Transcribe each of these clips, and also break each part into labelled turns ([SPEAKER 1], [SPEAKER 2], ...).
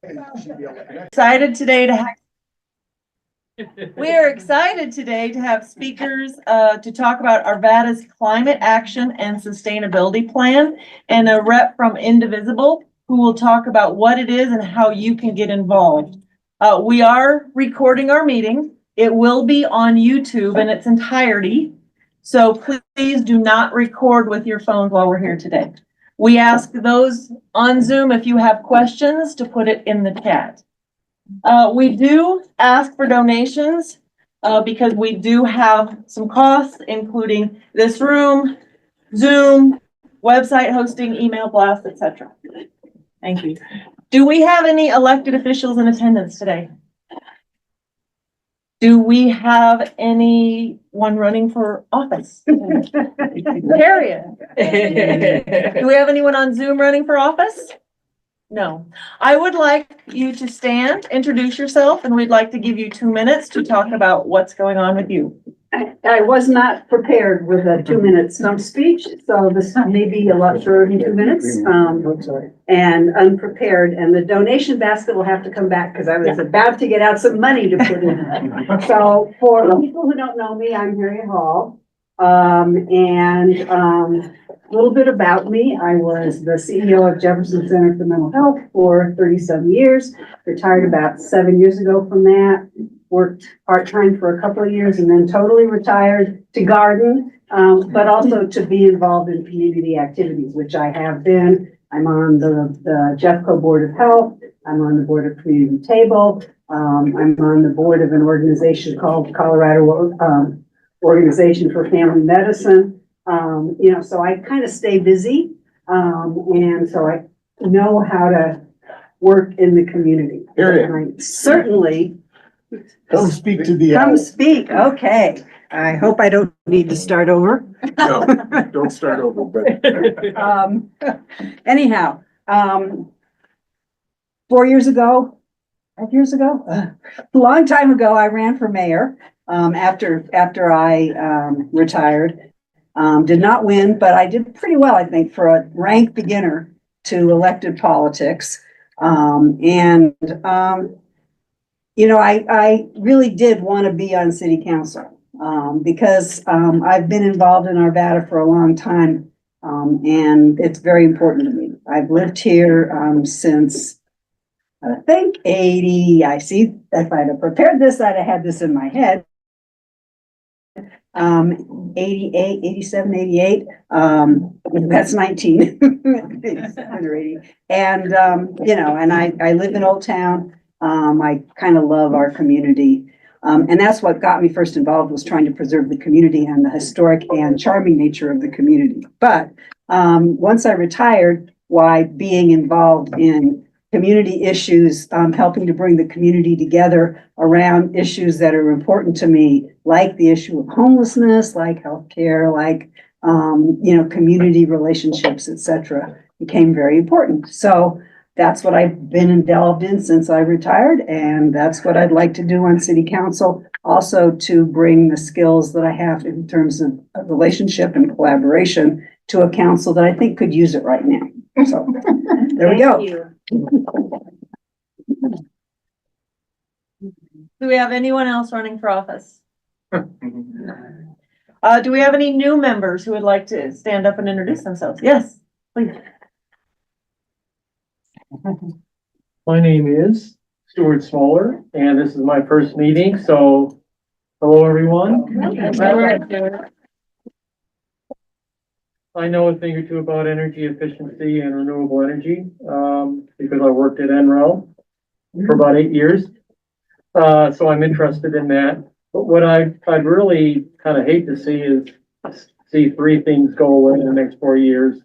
[SPEAKER 1] Excited today to have. We are excited today to have speakers to talk about Arvada's climate action and sustainability plan, and a rep from Indivisible who will talk about what it is and how you can get involved. We are recording our meeting. It will be on YouTube in its entirety, so please do not record with your phones while we're here today. We ask those on Zoom, if you have questions, to put it in the chat. We do ask for donations because we do have some costs, including this room, Zoom, website hosting, email blasts, etc. Thank you. Do we have any elected officials in attendance today? Do we have anyone running for office? Harriet. Do we have anyone on Zoom running for office? No. I would like you to stand, introduce yourself, and we'd like to give you 2 minutes to talk about what's going on with you.
[SPEAKER 2] I was not prepared with a 2-minute stump speech, so this may be a lot shorter than 2 minutes, and unprepared. And the donation basket will have to come back because I was about to get out some money to put in. So for people who don't know me, I'm Harriet Hall. A little bit about me. I was the CEO of Jefferson Center for Mental Health for 37 years, retired about 7 years ago from that, worked part-time for a couple of years and then totally retired to garden, but also to be involved in community activities, which I have been. I'm on the Jeffco Board of Health. I'm on the Board of Community Table. I'm on the board of an organization called Colorado Organization for Family Medicine. So I kind of stay busy, and so I know how to work in the community. And I certainly
[SPEAKER 3] Come speak to the.
[SPEAKER 2] Come speak. Okay. I hope I don't need to start over.
[SPEAKER 3] No, don't start over, but.
[SPEAKER 2] Anyhow, 4 years ago, 5 years ago, a long time ago, I ran for mayor, after I, retired. Did not win, but I did pretty well, I think, for a rank beginner to elected politics. I really did want to be on city council, because, I've been involved in Arvada for a long time. And it's very important to me. I've lived here, since I think 80, I see if I'd have prepared this, I'd have had this in my head. 88, 87, 88, that's 19, under 80. And, and I live in Old Town. I kind of love our community. And that's what got me first involved, was trying to preserve the community and the historic and charming nature of the community. But, once I retired, why being involved in community issues, helping to bring the community together around issues that are important to me, like the issue of homelessness, like healthcare, like, community relationships, etc., became very important. So that's what I've been involved in since I retired, and that's what I'd like to do on city council, also to bring the skills that I have in terms of relationship and collaboration to a council that I think could use it right now. So there we go.
[SPEAKER 1] Do we have anyone else running for office? Do we have any new members who would like to stand up and introduce themselves? Yes, please.
[SPEAKER 4] My name is Stuart Smoller, and this is my first meeting, so hello, everyone. I know a thing or two about energy efficiency and renewable energy, because I worked at NREL for about 8 years. So I'm interested in that. But what I'd really kind of hate to see is three things go away in the next 4 years.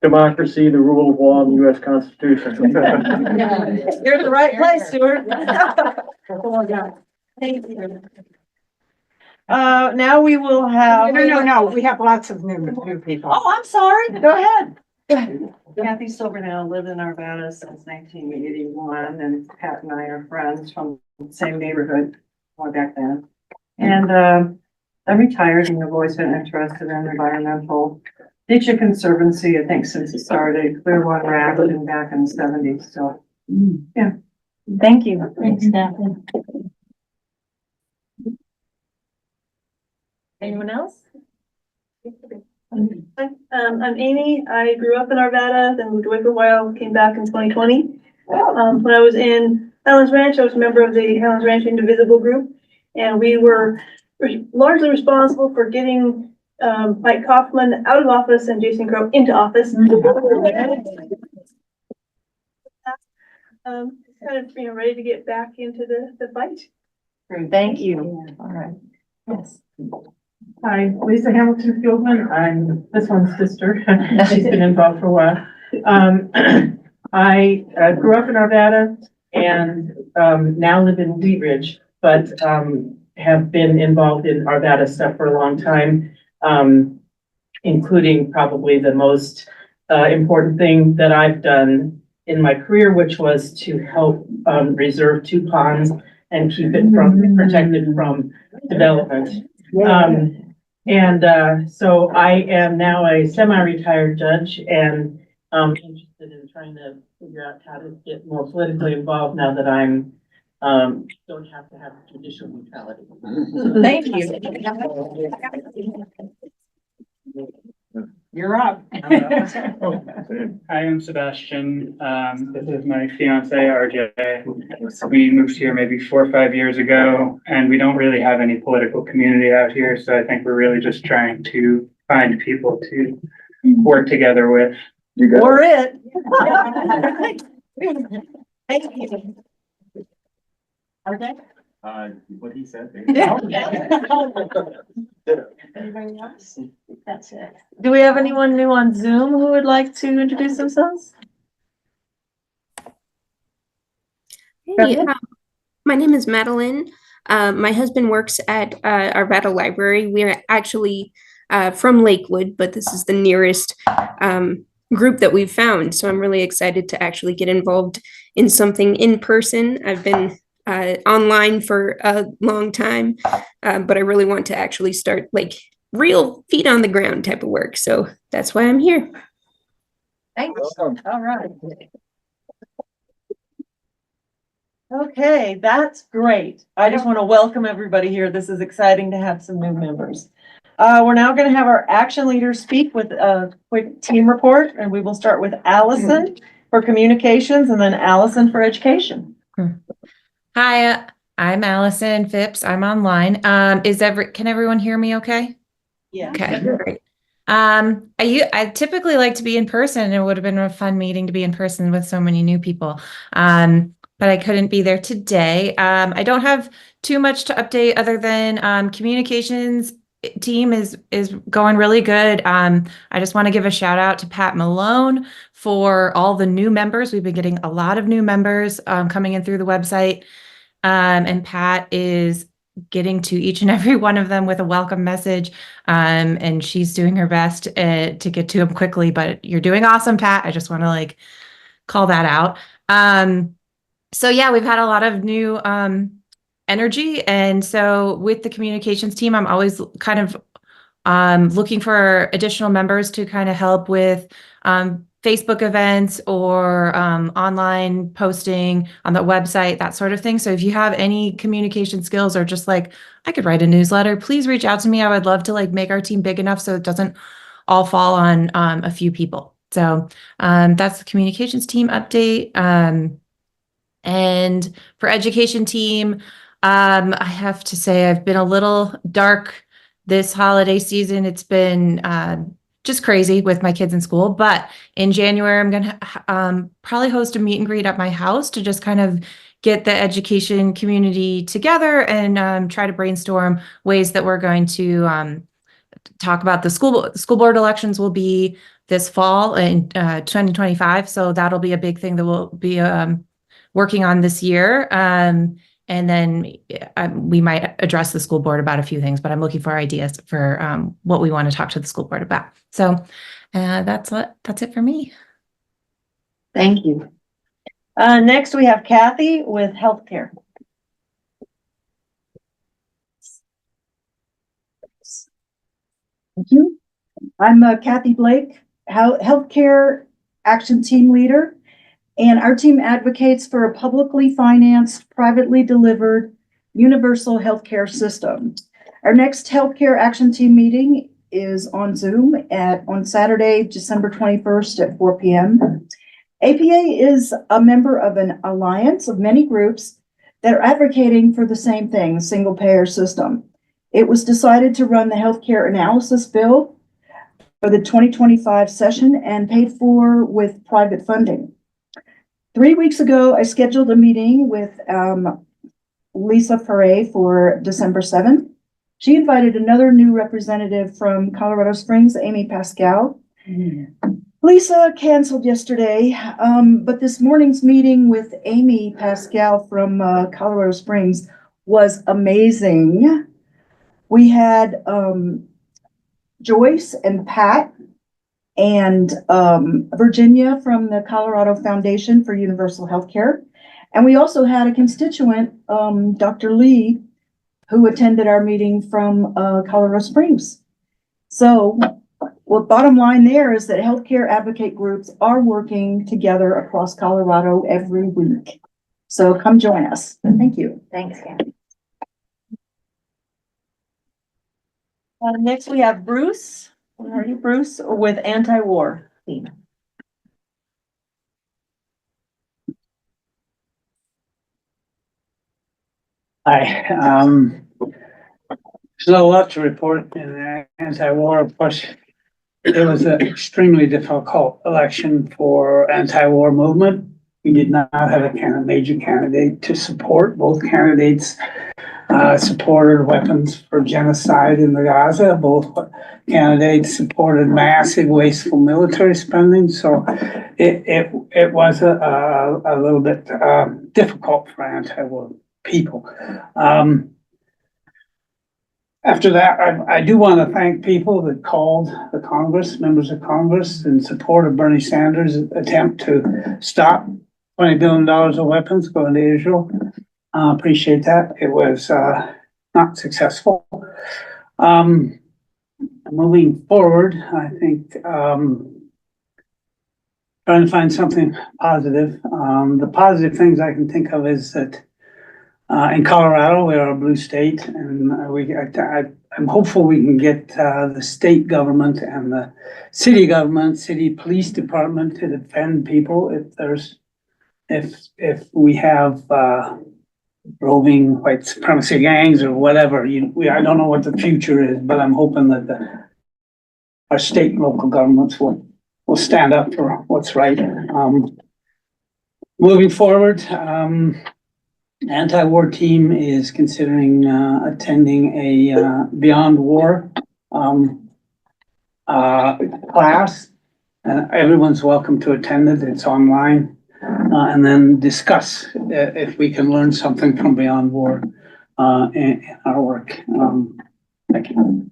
[SPEAKER 4] Democracy, the rule of law, and the U.S. Constitution.
[SPEAKER 1] You're in the right place, Stuart. Thank you. Now we will have.
[SPEAKER 5] No. We have lots of new people.
[SPEAKER 1] Oh, I'm sorry. Go ahead.
[SPEAKER 5] Kathy Silverdale lived in Arvada since 1981, and Pat and I are friends from the same neighborhood way back then. And I'm retired and I've always been interested in environmental nature conservancy, I think, since it started Clearwater Action back in the 70s. So
[SPEAKER 1] Thank you.
[SPEAKER 5] Thanks, Kathleen.
[SPEAKER 1] Anyone else?
[SPEAKER 6] I'm Amy. I grew up in Arvada, then moved away for a while, came back in 2020. When I was in Highlands Ranch, I was a member of the Highlands Ranch Indivisible group, and we were largely responsible for getting Mike Kaufman out of office and Jason Crow into office. Kind of, ready to get back into the fight.
[SPEAKER 1] Thank you. All right. Yes.
[SPEAKER 7] Hi, Lisa Hamilton Fieldman. I'm this one's sister. She's been involved for a while. I grew up in Arvada and now live in Wheat Ridge, but have been involved in Arvada stuff for a long time, including probably the most important thing that I've done in my career, which was to help reserve 2 ponds and keep it protected from development. So I am now a semi-retired judge and interested in trying to figure out how to get more politically involved now that I'm don't have to have judicial neutrality.
[SPEAKER 1] Thank you. You're up.
[SPEAKER 8] I am Sebastian. This is my fiance, RJ. We moved here maybe 4 or 5 years ago, and we don't really have any political community out here. So I think we're really just trying to find people to work together with.
[SPEAKER 1] We're it. Thank you. Okay.
[SPEAKER 3] What he said.
[SPEAKER 5] Anybody else? That's it.
[SPEAKER 1] Do we have anyone new on Zoom who would like to introduce themselves?
[SPEAKER 9] Hey, my name is Madeline. My husband works at Arvada Library. We're actually from Lakewood, but this is the nearest group that we've found. So I'm really excited to actually get involved in something in person. I've been online for a long time, but I really want to actually start like real feet on the ground type of work. So that's why I'm here.
[SPEAKER 1] Thanks. All right. Okay, that's great. I just want to welcome everybody here. This is exciting to have some new members. We're now going to have our action leaders speak with a quick team report, and we will start with Allison for communications and then Allison for education.
[SPEAKER 10] Hi, I'm Allison Phipps. I'm online. Can everyone hear me okay?
[SPEAKER 1] Yeah.
[SPEAKER 10] Okay, great. I typically like to be in person. It would have been a fun meeting to be in person with so many new people. But I couldn't be there today. I don't have too much to update other than communications team is going really good. I just want to give a shout out to Pat Malone for all the new members. We've been getting a lot of new members coming in through the website. And Pat is getting to each and every one of them with a welcome message. And she's doing her best to get to them quickly, but you're doing awesome, Pat. I just want to call that out. So yeah, we've had a lot of new energy. And so with the communications team, I'm always kind of looking for additional members to kind of help with Facebook events or online posting on the website, that sort of thing. So if you have any communication skills or just I could write a newsletter, please reach out to me. I would love to make our team big enough so it doesn't all fall on a few people. So that's the communications team update. And for education team, I have to say I've been a little dark this holiday season. It's been just crazy with my kids in school, but in January, I'm going to probably host a meet and greet at my house to just kind of get the education community together and try to brainstorm ways that we're going to talk about the school board elections will be this fall in 2025. So that'll be a big thing that we'll be working on this year. And then we might address the school board about a few things, but I'm looking for ideas for what we want to talk to the school board about. So that's it for me.
[SPEAKER 1] Thank you. Next, we have Kathy with healthcare.
[SPEAKER 2] Thank you. I'm Kathy Blake, Healthcare Action Team Leader. And our team advocates for a publicly financed, privately delivered, universal healthcare system. Our next healthcare action team meeting is on Zoom on Saturday, December 21st at 4 p.m. APA is a member of an alliance of many groups that are advocating for the same thing, a single payer system. It was decided to run the healthcare analysis bill for the 2025 session and paid for with private funding. 3 weeks ago, I scheduled a meeting with Lisa Ferre for December 7th. She invited another new representative from Colorado Springs, Amy Pascal. Lisa canceled yesterday, but this morning's meeting with Amy Pascal from Colorado Springs was amazing. We had Joyce and Pat and Virginia from the Colorado Foundation for Universal Healthcare. And we also had a constituent, Dr. Lee, who attended our meeting from Colorado Springs. So, well, bottom line there is that healthcare advocate groups are working together across Colorado every week. So come join us. Thank you.
[SPEAKER 1] Thanks, Kathy. Next we have Bruce. Where are you, Bruce? With anti-war team.
[SPEAKER 11] Hi, there's not a lot to report in anti-war. Of course, it was an extremely difficult election for anti-war movement. We did not have a major candidate to support. Both candidates supported weapons for genocide in the Gaza. Both candidates supported massive wasteful military spending. So it was a little bit difficult for anti-war people. After that, I do want to thank people that called the Congress, members of Congress, in support of Bernie Sanders' attempt to stop $20 billion of weapons going to Israel. Appreciate that. It was not successful. Moving forward, I think trying to find something positive. The positive things I can think of is that in Colorado, we are a blue state, and I'm hopeful we can get the state government and the city government, city police department to defend people if we have roving white supremacy gangs or whatever. I don't know what the future is, but I'm hoping that our state and local governments will stand up for what's right. Moving forward. Anti-war team is considering attending a Beyond War class. Everyone's welcome to attend it. It's online, and then discuss if we can learn something from Beyond War in our work. Thank you.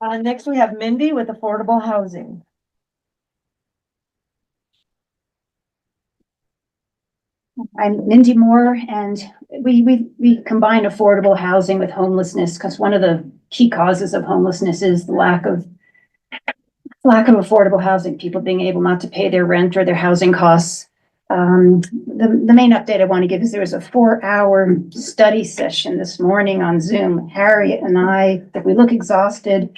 [SPEAKER 1] Next we have Mindy with affordable housing.
[SPEAKER 12] I'm Mindy Moore, and we combine affordable housing with homelessness because one of the key causes of homelessness is the lack of affordable housing, people being able not to pay their rent or their housing costs. The main update I want to give is there was a 4-hour study session this morning on Zoom. Harriet and I, if we look exhausted,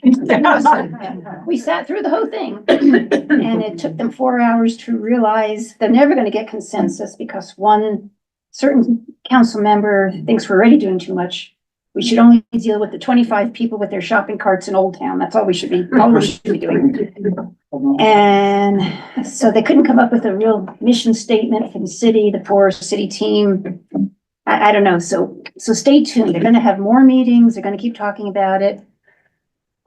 [SPEAKER 12] we sat through the whole thing. And it took them 4 hours to realize they're never going to get consensus because one certain council member thinks we're already doing too much. We should only deal with the 25 people with their shopping carts in Old Town. That's all we should be doing. And so they couldn't come up with a real mission statement for the city, the poor city team. I don't know. So stay tuned. They're going to have more meetings. They're going to keep talking about it.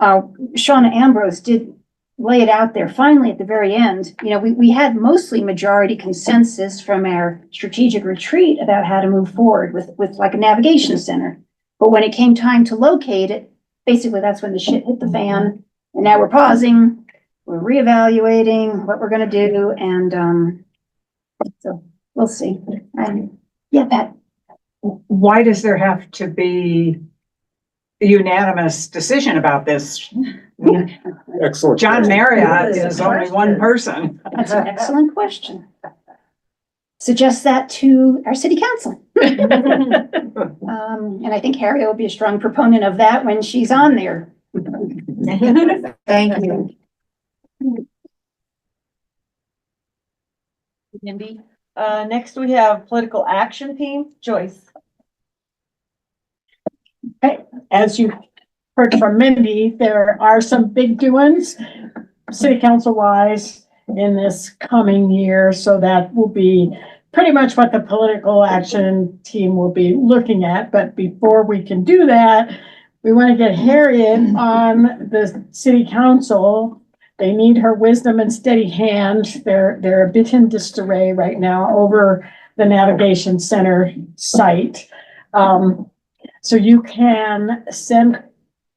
[SPEAKER 12] Shauna Ambrose did lay it out there finally at the very end. You know, we had mostly majority consensus from our strategic retreat about how to move forward with like a navigation center. But when it came time to locate it, basically that's when the shit hit the fan. And now we're pausing, we're reevaluating what we're going to do. And so we'll see. Yeah, Pat.
[SPEAKER 13] Why does there have to be unanimous decision about this.
[SPEAKER 3] Excellent.
[SPEAKER 13] John Marriott
[SPEAKER 5] Good
[SPEAKER 13] is only one person.
[SPEAKER 12] That's an excellent question. Suggest that to our city council. And I think Harriet will be a strong proponent of that when she's on there.
[SPEAKER 1] Thank you. Mindy. Next we have political action team, Joyce.
[SPEAKER 14] As you heard from Mindy, there are some big doings, city council wise, in this coming year. So that will be pretty much what the political action team will be looking at. But before we can do that, we want to get Harriet on the city council. They need her wisdom and steady hand. They're a bit in disarray right now over the navigation center site. So you can send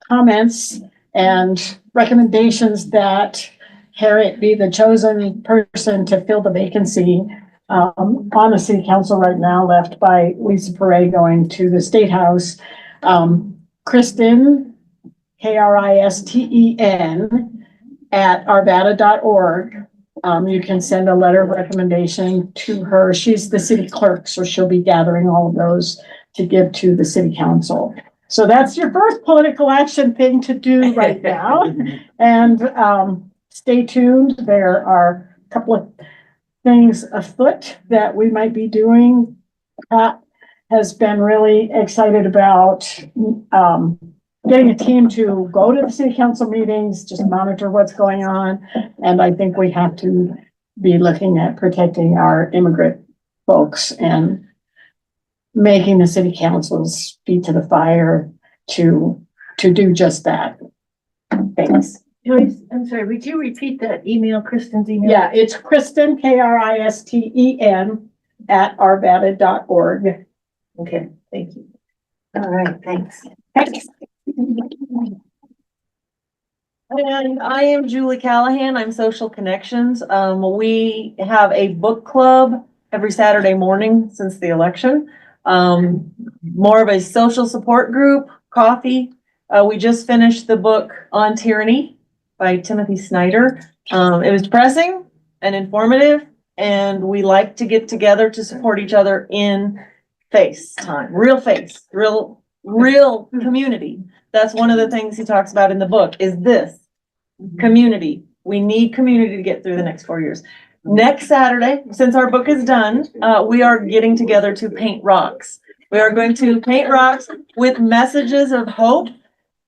[SPEAKER 14] comments and recommendations that Harriet be the chosen person to fill the vacancy on the city council right now, left by Lisa Perret going to the State House. Kristen, Kristen, at arvada.org. You can send a letter of recommendation to her. She's the city clerk, so she'll be gathering all of those to give to the city council. So that's your first political action thing to do right now. And stay tuned. There are a couple of things afoot that we might be doing. Pat has been really excited about getting a team to go to the city council meetings, just monitor what's going on. And I think we have to be looking at protecting our immigrant folks and making the city council's feet to the fire to do just that. Thanks.
[SPEAKER 5] Joyce, I'm sorry, would you repeat that email, Kristen's email?
[SPEAKER 14] Yeah, it's Kristen, Kristen, at arvada.org.
[SPEAKER 5] Okay, thank you. All right, thanks.
[SPEAKER 1] And I am Julie Callahan. I'm Social Connections. We have a book club every Saturday morning since the election. More of a social support group, coffee. We just finished the book On Tyranny by Timothy Snyder. It was depressing and informative, and we like to get together to support each other in FaceTime, real community. That's one of the things he talks about in the book is this community. We need community to get through the next 4 years. Next Saturday, since our book is done, we are getting together to paint rocks. We are going to paint rocks with messages of hope.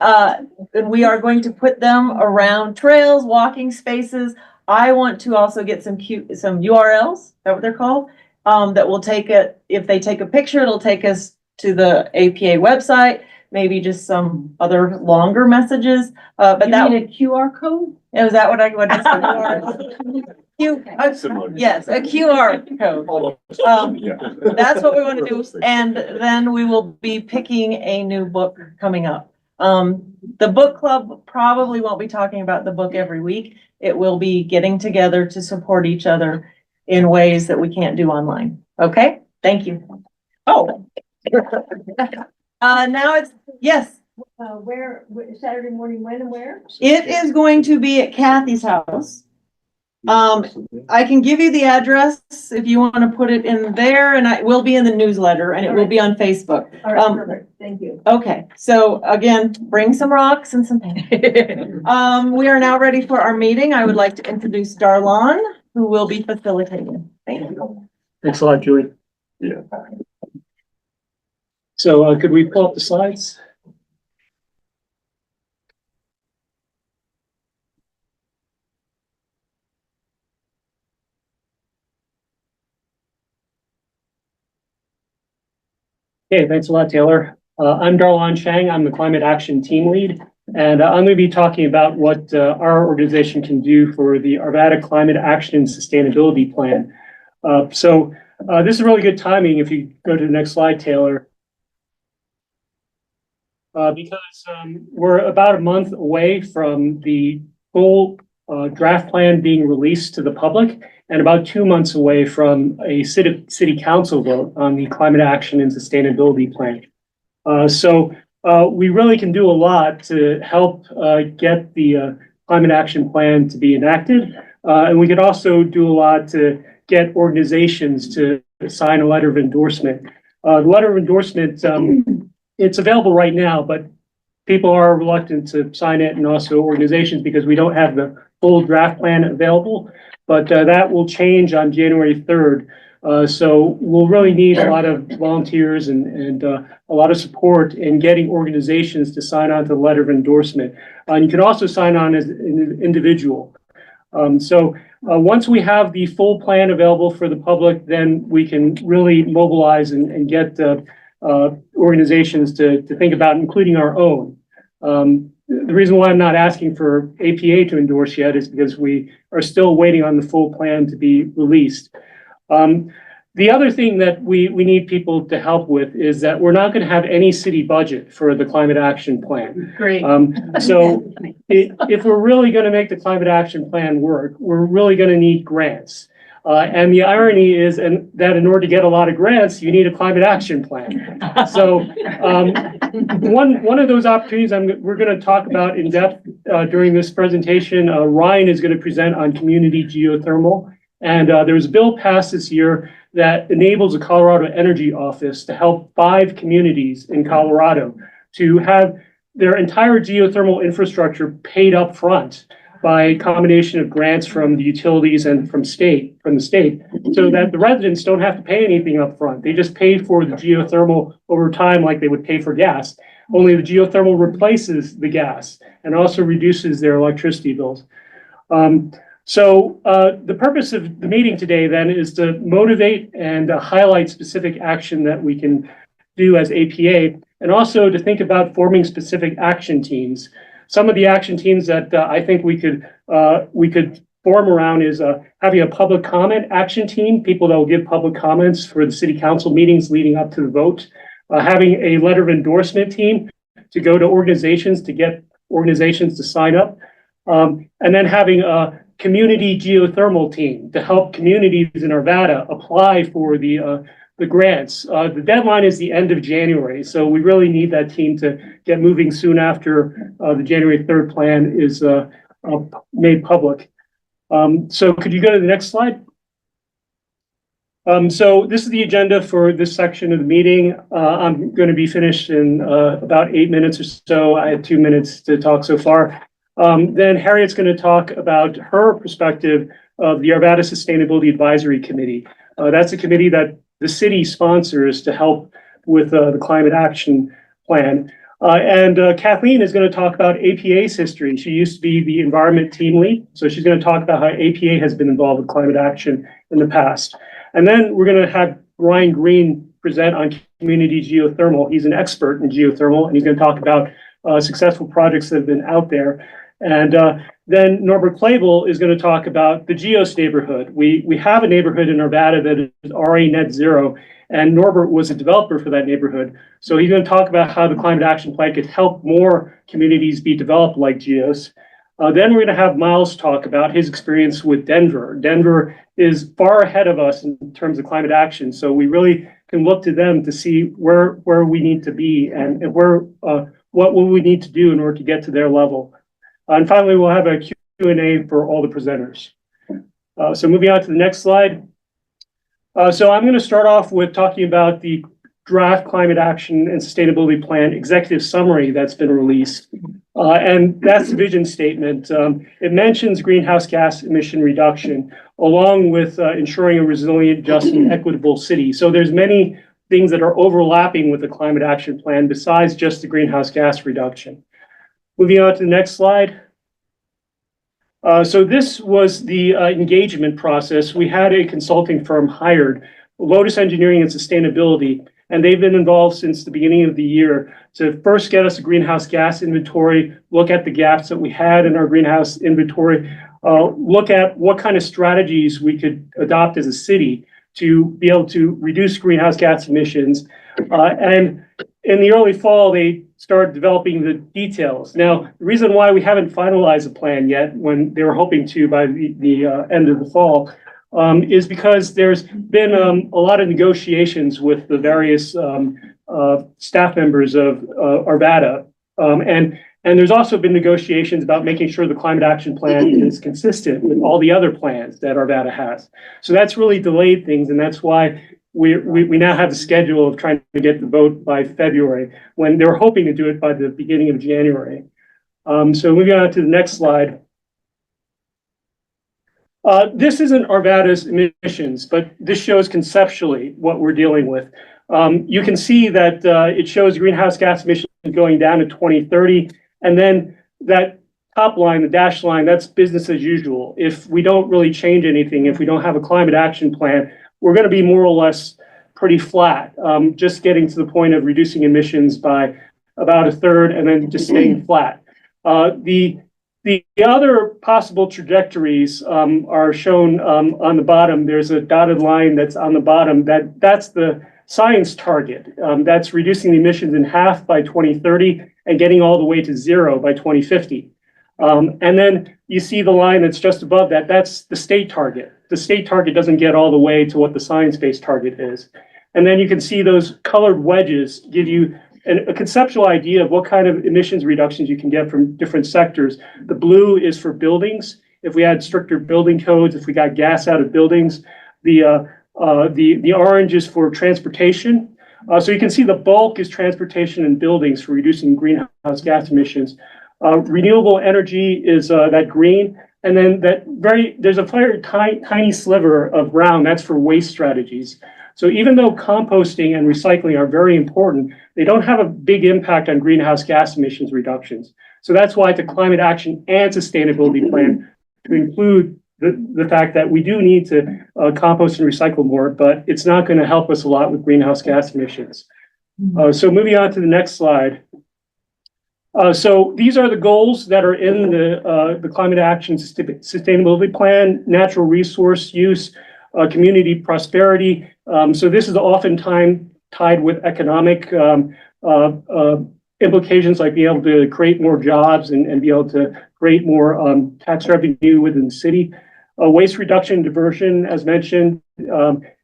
[SPEAKER 1] And we are going to put them around trails, walking spaces. I want to also get some URLs, is that what they're called? That will take it, if they take a picture, it'll take us to the APA website, maybe just some other longer messages. But that
[SPEAKER 5] a QR code?
[SPEAKER 1] is that what I would say? Yes, a QR code. That's what we want to do. And then we will be picking a new book coming up. The book club probably won't be talking about the book every week. It will be getting together to support each other in ways that we can't do online. Okay, thank you. Oh. Now it's, yes.
[SPEAKER 5] Where, Saturday morning, when and where?
[SPEAKER 1] It is going to be at Kathy's house. I can give you the address if you want to put it in there, and it will be in the newsletter and it will be on Facebook.
[SPEAKER 5] All right, perfect. Thank you.
[SPEAKER 1] Okay, so again, bring some rocks and some paint. We are now ready for our meeting. I would like to introduce Dar-Lon, who will be facilitating. Thank you.
[SPEAKER 4] Thanks a lot, Julie.
[SPEAKER 3] Yeah.
[SPEAKER 4] So could we pull up the slides? Okay, thanks a lot, Taylor. I'm Dar-Lon Chang. I'm the Climate Action Team Lead, and I'm going to be talking about what our organization can do for the Arvada Climate Action and Sustainability Plan. This is really good timing if you go to the next slide, Taylor. Because we're about a month away from the full draft plan being released to the public, and about 2 months away from a city council vote on the climate action and sustainability plan. we really can do a lot to help get the climate action plan to be enacted. And we could also do a lot to get organizations to sign a letter of endorsement. The letter of endorsement, it's available right now, but people are reluctant to sign it, and also organizations, because we don't have the full draft plan available. But that will change on January 3rd. So we'll really need a lot of volunteers and a lot of support in getting organizations to sign on to the letter of endorsement. And you can also sign on as an individual. Once we have the full plan available for the public, then we can really mobilize and get organizations to think about, including our own. The reason why I'm not asking for APA to endorse yet is because we are still waiting on the full plan to be released. The other thing that we need people to help with is that we're not going to have any city budget for the climate action plan.
[SPEAKER 1] Great.
[SPEAKER 4] So if we're really going to make the climate action plan work, we're really going to need grants. And the irony is that in order to get a lot of grants, you need a climate action plan. So one of those opportunities we're going to talk about in depth during this presentation. Ryan is going to present on community geothermal. And there was a bill passed this year that enables the Colorado Energy Office to help 5 communities in Colorado to have their entire geothermal infrastructure paid up front by a combination of grants from the utilities and from the state, so that the residents don't have to pay anything up front. They just pay for the geothermal over time like they would pay for gas. Only the geothermal replaces the gas and also reduces their electricity bills. The purpose of the meeting today then is to motivate and highlight specific action that we can do as APA, and also to think about forming specific action teams. Some of the action teams that I think we could form around is having a public comment action team, people that will give public comments for the city council meetings leading up to the vote, having a letter of endorsement team to go to organizations to get organizations to sign up, and then having a community geothermal team to help communities in Arvada apply for the grants. The deadline is the end of January, so we really need that team to get moving soon after the January 3rd plan is made public. So could you go to the next slide? So this is the agenda for this section of the meeting. I'm going to be finished in about 8 minutes or so. I had 2 minutes to talk so far. Then Harriet's going to talk about her perspective of the Arvada Sustainability Advisory Committee. That's a committee that the city sponsors to help with the climate action plan. And Kathleen is going to talk about APA's history. She used to be the environment team lead, so she's going to talk about how APA has been involved with climate action in the past. And then we're going to have Ryan Green present on community geothermal. He's an expert in geothermal, and he's going to talk about successful projects that have been out there. And then Norbert Klebl is going to talk about the Geos neighborhood. We have a neighborhood in Arvada that is already net zero, and Norbert was a developer for that neighborhood. So he's going to talk about how the climate action plan could help more communities be developed like Geos. Then we're going to have Miles talk about his experience with Denver. Denver is far ahead of us in terms of climate action, so we really can look to them to see where we need to be and what will we need to do in order to get to their level. And finally, we'll have a Q&A for all the presenters. So moving on to the next slide. So I'm going to start off with talking about the draft climate action and sustainability plan executive summary that's been released. And that's the vision statement. It mentions greenhouse gas emission reduction, along with ensuring a resilient, just, and equitable city. So there's many things that are overlapping with the climate action plan besides just the greenhouse gas reduction. Moving on to the next slide. So this was the engagement process. We had a consulting firm hired, Lotus Engineering and Sustainability, and they've been involved since the beginning of the year to first get us a greenhouse gas inventory, look at the gaps that we had in our greenhouse inventory, look at what kind of strategies we could adopt as a city to be able to reduce greenhouse gas emissions. And in the early fall, they started developing the details. Now, the reason why we haven't finalized the plan yet, when they were hoping to by the end of the fall, is because there's been a lot of negotiations with the various staff members of Arvada. And there's also been negotiations about making sure the climate action plan is consistent with all the other plans that Arvada has. So that's really delayed things, and that's why we now have the schedule of trying to get the vote by February, when they were hoping to do it by the beginning of January. So moving on to the next slide. This isn't Arvada's emissions, but this shows conceptually what we're dealing with. You can see that it shows greenhouse gas emissions going down to 2030, and then that top line, the dashed line, that's business as usual. If we don't really change anything, if we don't have a climate action plan, we're going to be more or less pretty flat, just getting to the point of reducing emissions by about a third and then just staying flat. The other possible trajectories are shown on the bottom. There's a dotted line that's on the bottom. That's the science target. That's reducing the emissions in half by 2030 and getting all the way to zero by 2050. And then you see the line that's just above that. That's the state target. The state target doesn't get all the way to what the science-based target is. And then you can see those colored wedges give you a conceptual idea of what kind of emissions reductions you can get from different sectors. The blue is for buildings. If we had stricter building codes, if we got gas out of buildings, the orange is for transportation. So you can see the bulk is transportation and buildings for reducing greenhouse gas emissions. Renewable energy is that green. And then there's a very tiny sliver of brown, that's for waste strategies. So even though composting and recycling are very important, they don't have a big impact on greenhouse gas emissions reductions. So that's why it's a climate action and sustainability plan to include the fact that we do need to compost and recycle more, but it's not going to help us a lot with greenhouse gas emissions. So moving on to the next slide. So these are the goals that are in the climate action sustainability plan: natural resource use, community prosperity. So this is oftentimes tied with economic implications, like being able to create more jobs and be able to create more tax revenue within the city. Waste reduction and diversion, as mentioned,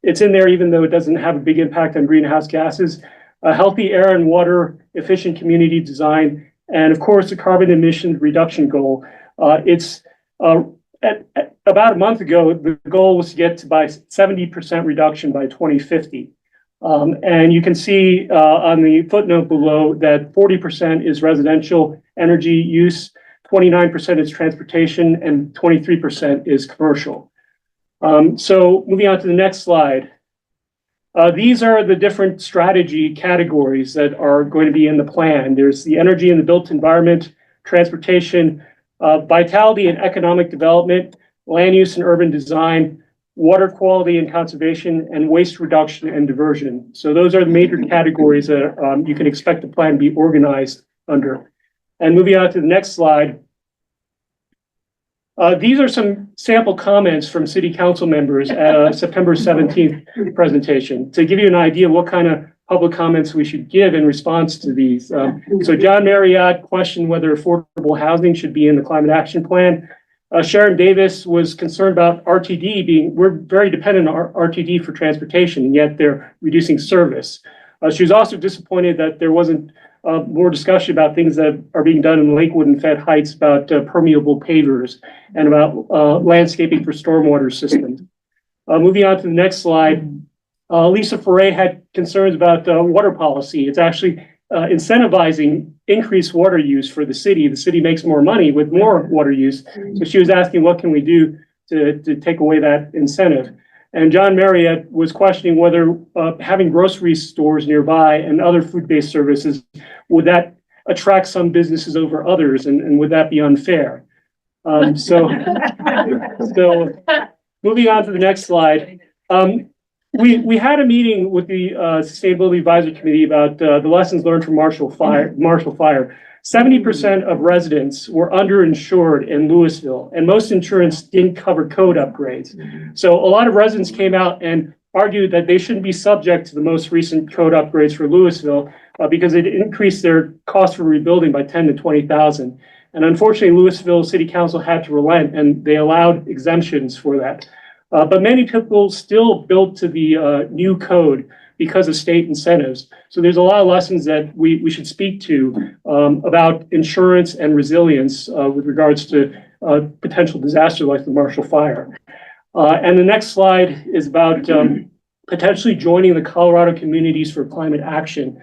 [SPEAKER 4] it's in there even though it doesn't have a big impact on greenhouse gases. Healthy air and water, efficient community design, and of course the carbon emission reduction goal. It's about a month ago, the goal was to get to by 70% reduction by 2050. And you can see on the footnote below that 40% is residential energy use, 29% is transportation, and 23% is commercial. So moving on to the next slide. These are the different strategy categories that are going to be in the plan. There's the energy and the built environment, transportation, vitality and economic development, land use and urban design, water quality and conservation, and waste reduction and diversion. So those are the major categories that you can expect the plan to be organized under. And moving on to the next slide. These are some sample comments from city council members at a September 17th presentation to give you an idea of what kind of public comments we should give in response to these. So John Marriott questioned whether affordable housing should be in the climate action plan. Sharon Davis was concerned about RTD we're very dependent on RTD for transportation, and yet they're reducing service. She was also disappointed that there wasn't more discussion about things that are being done in Lakewood and Fed Heights about permeable pavers and about landscaping for stormwater systems. Moving on to the next slide, Lisa Foray had concerns about water policy. It's actually incentivizing increased water use for the city. The city makes more money with more water use. So she was asking, what can we do to take away that incentive? And John Marriott was questioning whether having grocery stores nearby and other food-based services, would that attract some businesses over others, and would that be unfair? So moving on to the next slide. We had a meeting with the Sustainability Advisory Committee about the lessons learned from Marshall Fire. 70% of residents were underinsured in Louisville, and most insurance didn't cover code upgrades. So a lot of residents came out and argued that they shouldn't be subject to the most recent code upgrades for Louisville because it increased their cost for rebuilding by 10 to 20,000. And unfortunately, Louisville City Council had to relent, and they allowed exemptions for that. But many people still built to the new code
[SPEAKER 3] because of state incentives. So there's a lot of lessons that we should speak to about insurance and resilience with regards to potential disaster like the Marshall Fire. And the next slide is about potentially joining the Colorado Communities for Climate Action.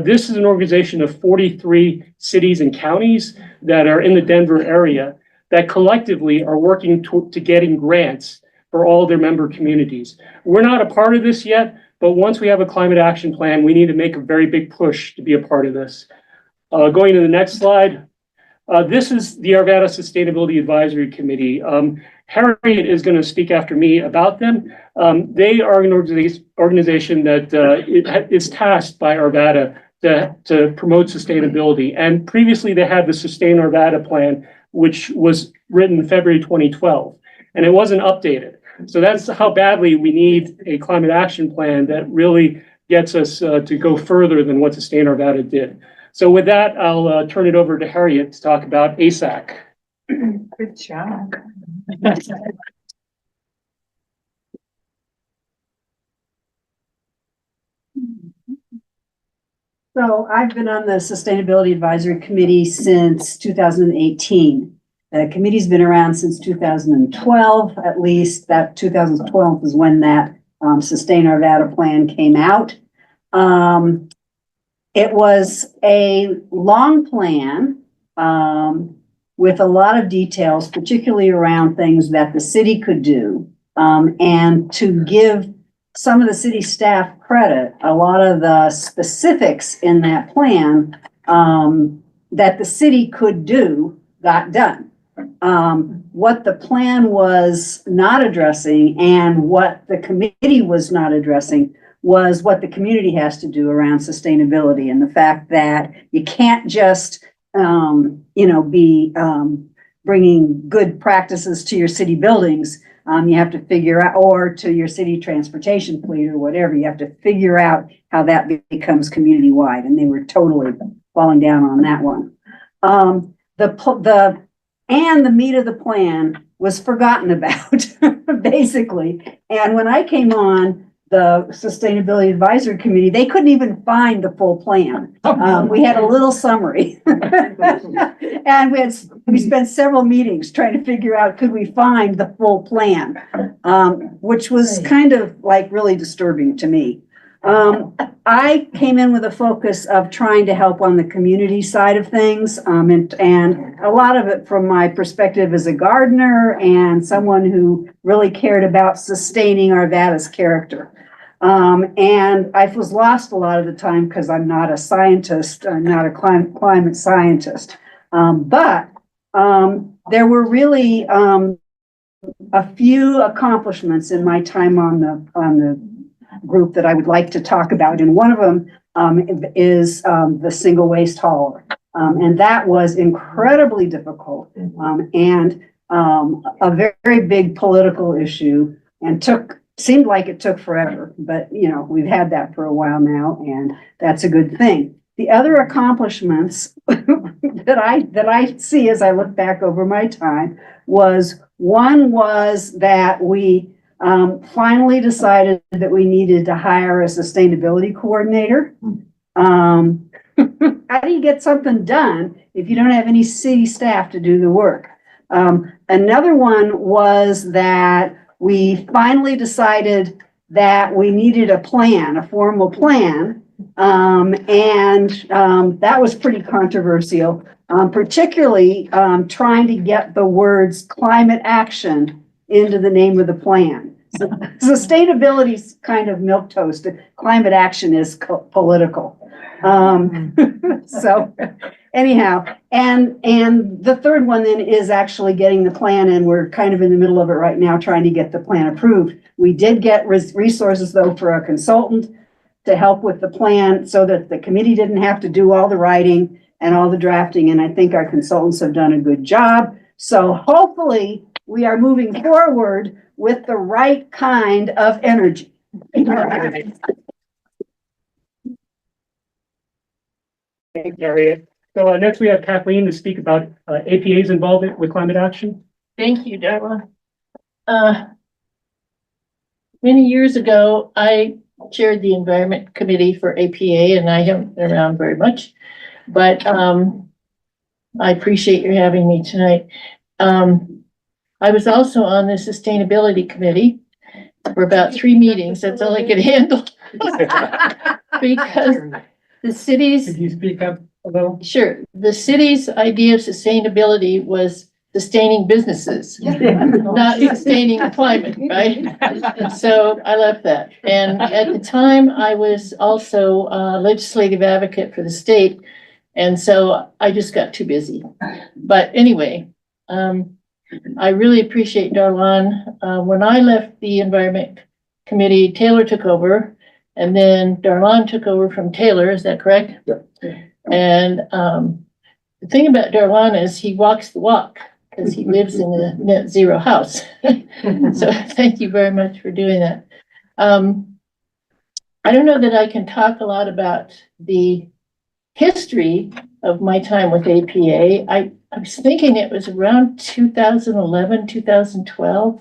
[SPEAKER 3] This is an organization of 43 cities and counties that are in the Denver area that collectively are working to getting grants for all their member communities. We're not a part of this yet, but once we have a climate action plan, we need to make a very big push to be a part of this. Going to the next slide. This is the Arvada Sustainability Advisory Committee. Harriet is going to speak after me about them. They are an organization that is tasked by Arvada to promote sustainability. And previously they had the Sustain Arvada plan, which was written in February 2012, and it wasn't updated. So that's how badly we need a climate action plan that really gets us to go further than what Sustain Arvada did. So with that, I'll turn it over to Harriet to talk about ASAC.
[SPEAKER 13] Good job.
[SPEAKER 2] So I've been on the Sustainability Advisory Committee since 2018. The committee's been around since 2012, at least. That 2012 is when that Sustain Arvada plan came out. It was a long plan with a lot of details, particularly around things that the city could do. And to give some of the city staff credit, a lot of the specifics in that plan that the city could do got done. What the plan was not addressing and what the committee was not addressing was what the community has to do around sustainability, and the fact that you can't just, be bringing good practices to your city buildings. You have to figure out, or to your city transportation fleet or whatever, you have to figure out how that becomes community-wide, and they were totally falling down on that one. The meat of the plan was forgotten about, basically. And when I came on the Sustainability Advisory Committee, they couldn't even find the full plan. We had a little summary. And we spent several meetings trying to figure out, could we find the full plan? Which was kind of like really disturbing to me. I came in with a focus of trying to help on the community side of things, and a lot of it from my perspective as a gardener and someone who really cared about sustaining Arvada's character. And I was lost a lot of the time because I'm not a scientist, I'm not a climate scientist. But there were really a few accomplishments in my time on the group that I would like to talk about, and one of them is the single waste hauler, and that was incredibly difficult and a very, very big political issue, and seemed like it took forever, but we've had that for a while now, and that's a good thing. The other accomplishments that I see as I look back over my time was that we finally decided that we needed to hire a sustainability coordinator. How do you get something done if you don't have any city staff to do the work? Another one was that we finally decided that we needed a plan, a formal plan. And that was pretty controversial, particularly trying to get the words climate action into the name of the plan. So, sustainability is kind of milquetoast. Climate action is political. So anyhow, and the third one then is actually getting the plan, and we're kind of in the middle of it right now, trying to get the plan approved. We did get resources though for a consultant to help with the plan so that the committee didn't have to do all the writing and all the drafting, and I think our consultants have done a good job. So hopefully we are moving forward with the right kind of energy.
[SPEAKER 3] Thanks, Harriet. So next we have Kathleen to speak about APA's involvement with climate action.
[SPEAKER 15] Thank you, Dar-Lon. Many years ago, I chaired the Environment Committee for APA, and I haven't been around very much, but I appreciate your having me tonight. I was also on the Sustainability Committee for about 3 meetings. That's all I could handle. Because the city's,
[SPEAKER 11] Could you speak up a little?
[SPEAKER 15] sure, the city's idea of sustainability was sustaining businesses, not sustaining the climate, right? So I left that. And at the time, I was also a legislative advocate for the state. And so I just got too busy. But anyway, I really appreciate Dar-Lon. When I left the Environment Committee, Taylor took over, and then Dar-Lon took over from Taylor. Is that correct? Yeah. And the thing about Dar-Lon is he walks the walk because he lives in a net zero house. So thank you very much for doing that. I don't know that I can talk a lot about the history of my time with APA. I was thinking it was around 2011, 2012.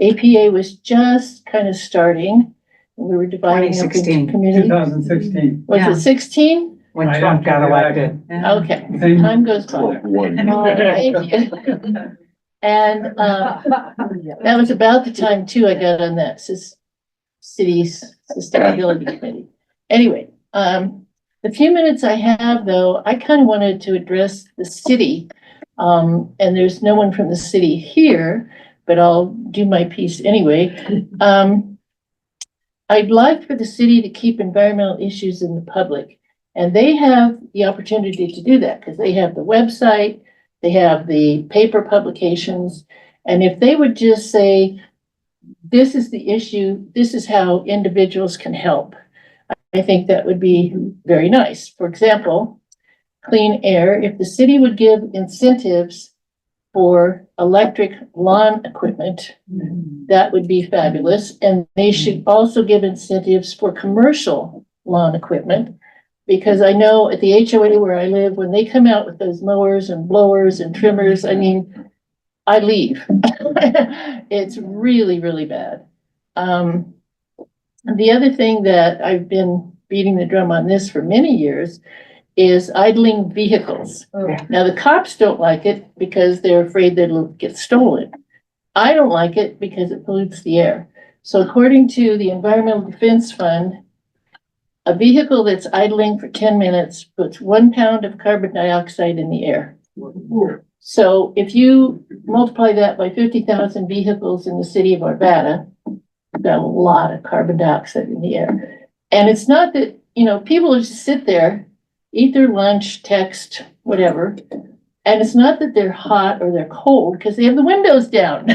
[SPEAKER 15] APA was just kind of starting. We were dividing up into
[SPEAKER 2] 2016.
[SPEAKER 15] communities.
[SPEAKER 11] 2016.
[SPEAKER 15] Was it 16?
[SPEAKER 11] When Trump got elected.
[SPEAKER 15] Okay,
[SPEAKER 11] Same-
[SPEAKER 15] time goes by. Thank you. And that was about the time too I got on that city's sustainability committee. Anyway, the few minutes I have though, I kind of wanted to address the city. And there's no one from the city here, but I'll do my piece anyway. I'd like for the city to keep environmental issues in the public. And they have the opportunity to do that because they have the website, they have the paper publications. And if they would just say, this is the issue, this is how individuals can help, I think that would be very nice. For example, clean air, if the city would give incentives for electric lawn equipment, that would be fabulous. And they should also give incentives for commercial lawn equipment. Because I know at the HOA where I live, when they come out with those mowers and blowers and trimmers, I mean, I leave. It's really, really bad. The other thing that I've been beating the drum on this for many years is idling vehicles. Now, the cops don't like it because they're afraid that it'll get stolen. I don't like it because it pollutes the air. So according to the Environmental Defense Fund, a vehicle that's idling for 10 minutes puts 1 pound of carbon dioxide in the air. So if you multiply that by 50,000 vehicles in the city of Arvada, you've got a lot of carbon dioxide in the air. And it's not that, you know, people just sit there, eat their lunch, text, whatever. And it's not that they're hot or they're cold because they have the windows down.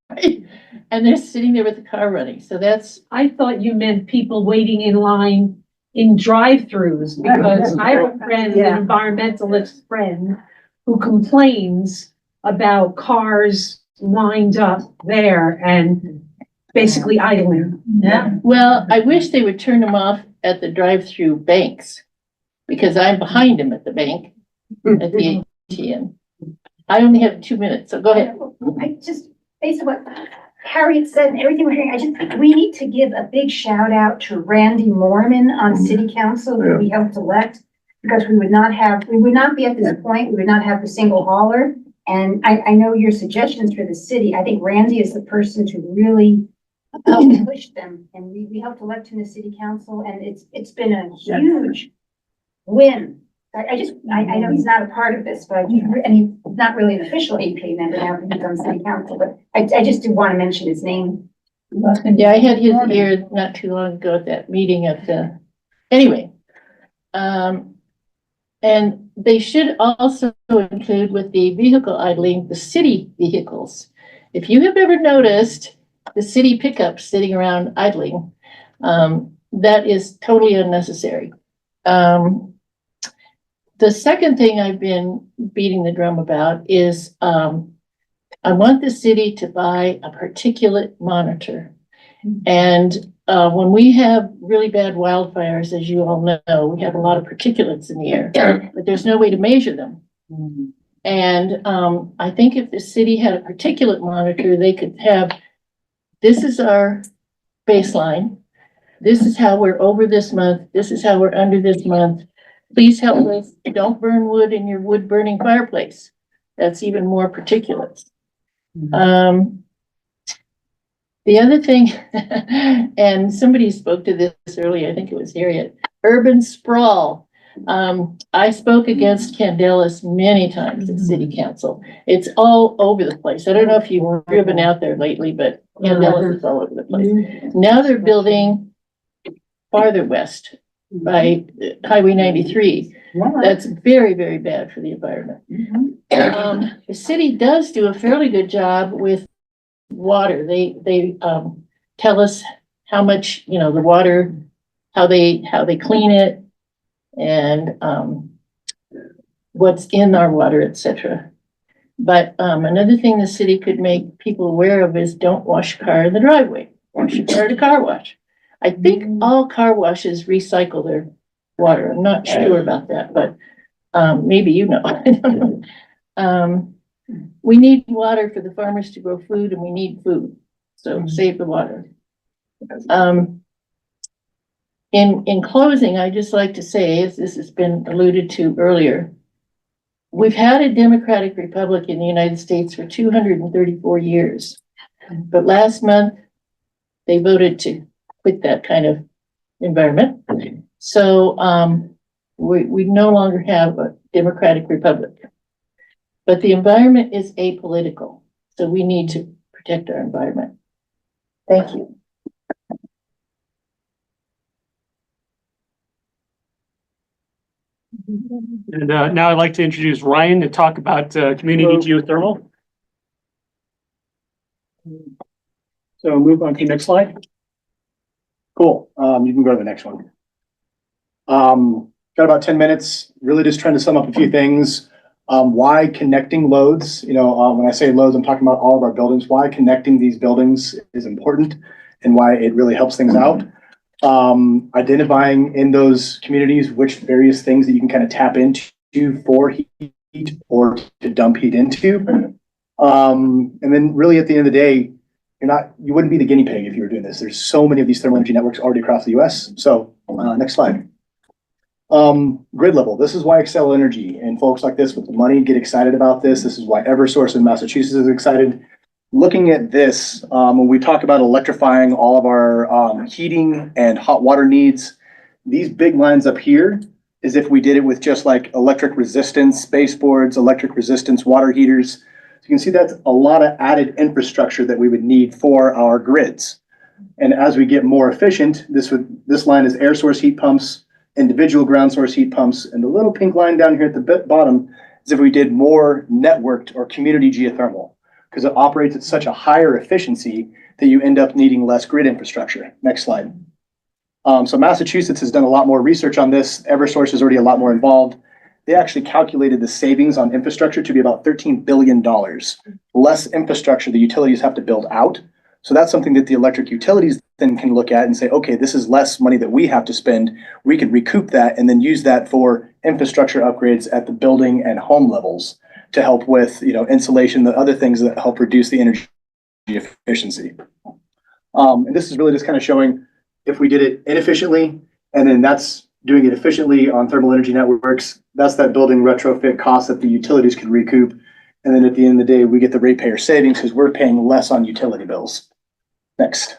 [SPEAKER 15] Right? And they're sitting there with the car running. So that's.
[SPEAKER 14] I thought you meant people waiting in line in drive-throughs because I have a friend, an environmentalist friend, who complains about cars lined up there and basically idling.
[SPEAKER 15] Yeah. Well, I wish they would turn them off at the drive-through banks because I'm behind them at the bank at the ATM. I only have 2 minutes, so go ahead.
[SPEAKER 12] I just, based on what Harriet said and everything we're hearing, I just think we need to give a big shout out to Randy Morman on city council that we helped elect. Because we would not be at this point, we would not have the single hauler. And I know your suggestions for the city, I think Randy is the person to really help push them. And we helped elect him to city council and it's been a huge win. I know he's not a part of this, but he's not really an official APA member now that he's on city council, but I just did want to mention his name.
[SPEAKER 15] Yeah, I had his ear not too long ago at that meeting at the, anyway. And they should also include with the vehicle idling, the city vehicles. If you have ever noticed the city pickups sitting around idling, that is totally unnecessary. The second thing I've been beating the drum about is I want the city to buy a particulate monitor. And when we have really bad wildfires, as you all know, we have a lot of particulates in the air, but there's no way to measure them. And I think if the city had a particulate monitor, they could have, this is our baseline. this is how we're over this month, this is how we're under this month. Please help us, don't burn wood in your wood burning fireplace. That's even more particulates. The other thing, and somebody spoke to this earlier, I think it was Harriet, urban sprawl. I spoke against Candelas many times at city council. It's all over the place. I don't know if you've driven out there lately, but Candelas is all over the place. Now they're building farther west by Highway 93. That's very, very bad for the environment. The city does do a fairly good job with water. They tell us how much, the water, how they clean it, and what's in our water, etc. But another thing the city could make people aware of is don't wash your car in the driveway. Wash your car at a car wash. I think all car washes recycle their water. I'm not sure about that, but maybe you know. I don't know. We need water for the farmers to grow food, and we need food. So save the water. In closing, I'd just like to say, as this has been alluded to earlier, we've had a democratic republic in the United States for 234 years. But last month, they voted to quit that kind of environment. So we no longer have a democratic republic. But the environment is apolitical, so we need to protect our environment. Thank you.
[SPEAKER 3] And now I'd like to introduce Ryan to talk about community geothermal. So move on to the next slide.
[SPEAKER 16] Cool. You can go to the next one. Got about 10 minutes, really just trying to sum up a few things. Why connecting loads, when I say loads, I'm talking about all of our buildings, why connecting these buildings is important and why it really helps things out. Identifying in those communities which various things that you can kind of tap into for heat or to dump heat into. And then really at the end of the day, you wouldn't be the guinea pig if you were doing this. There's so many of these thermal energy networks already across the US. So next slide. Grid level. This is why Xcel Energy and folks like this with the money get excited about this. This is why Eversource in Massachusetts is excited. Looking at this, when we talk about electrifying all of our heating and hot water needs, these big lines up here is if we did it with just like electric resistance baseboards, electric resistance water heaters. So you can see that's a lot of added infrastructure that we would need for our grids. And as we get more efficient, this line is air source heat pumps, individual ground source heat pumps, and the little pink line down here at the bottom is if we did more networked or community geothermal, because it operates at such a higher efficiency that you end up needing less grid infrastructure. Next slide. So Massachusetts has done a lot more research on this. Eversource is already a lot more involved. They actually calculated the savings on infrastructure to be about $13 billion. Less infrastructure the utilities have to build out. So that's something that the electric utilities then can look at and say, okay, this is less money that we have to spend. We can recoup that and then use that for infrastructure upgrades at the building and home levels to help with, insulation, the other things that help reduce the energy efficiency. And this is really just kind of showing if we did it inefficiently, and then that's doing it efficiently on thermal energy networks. That's that building retrofit cost that the utilities could recoup. And then at the end of the day, we get the ratepayer savings because we're paying less on utility bills. Next.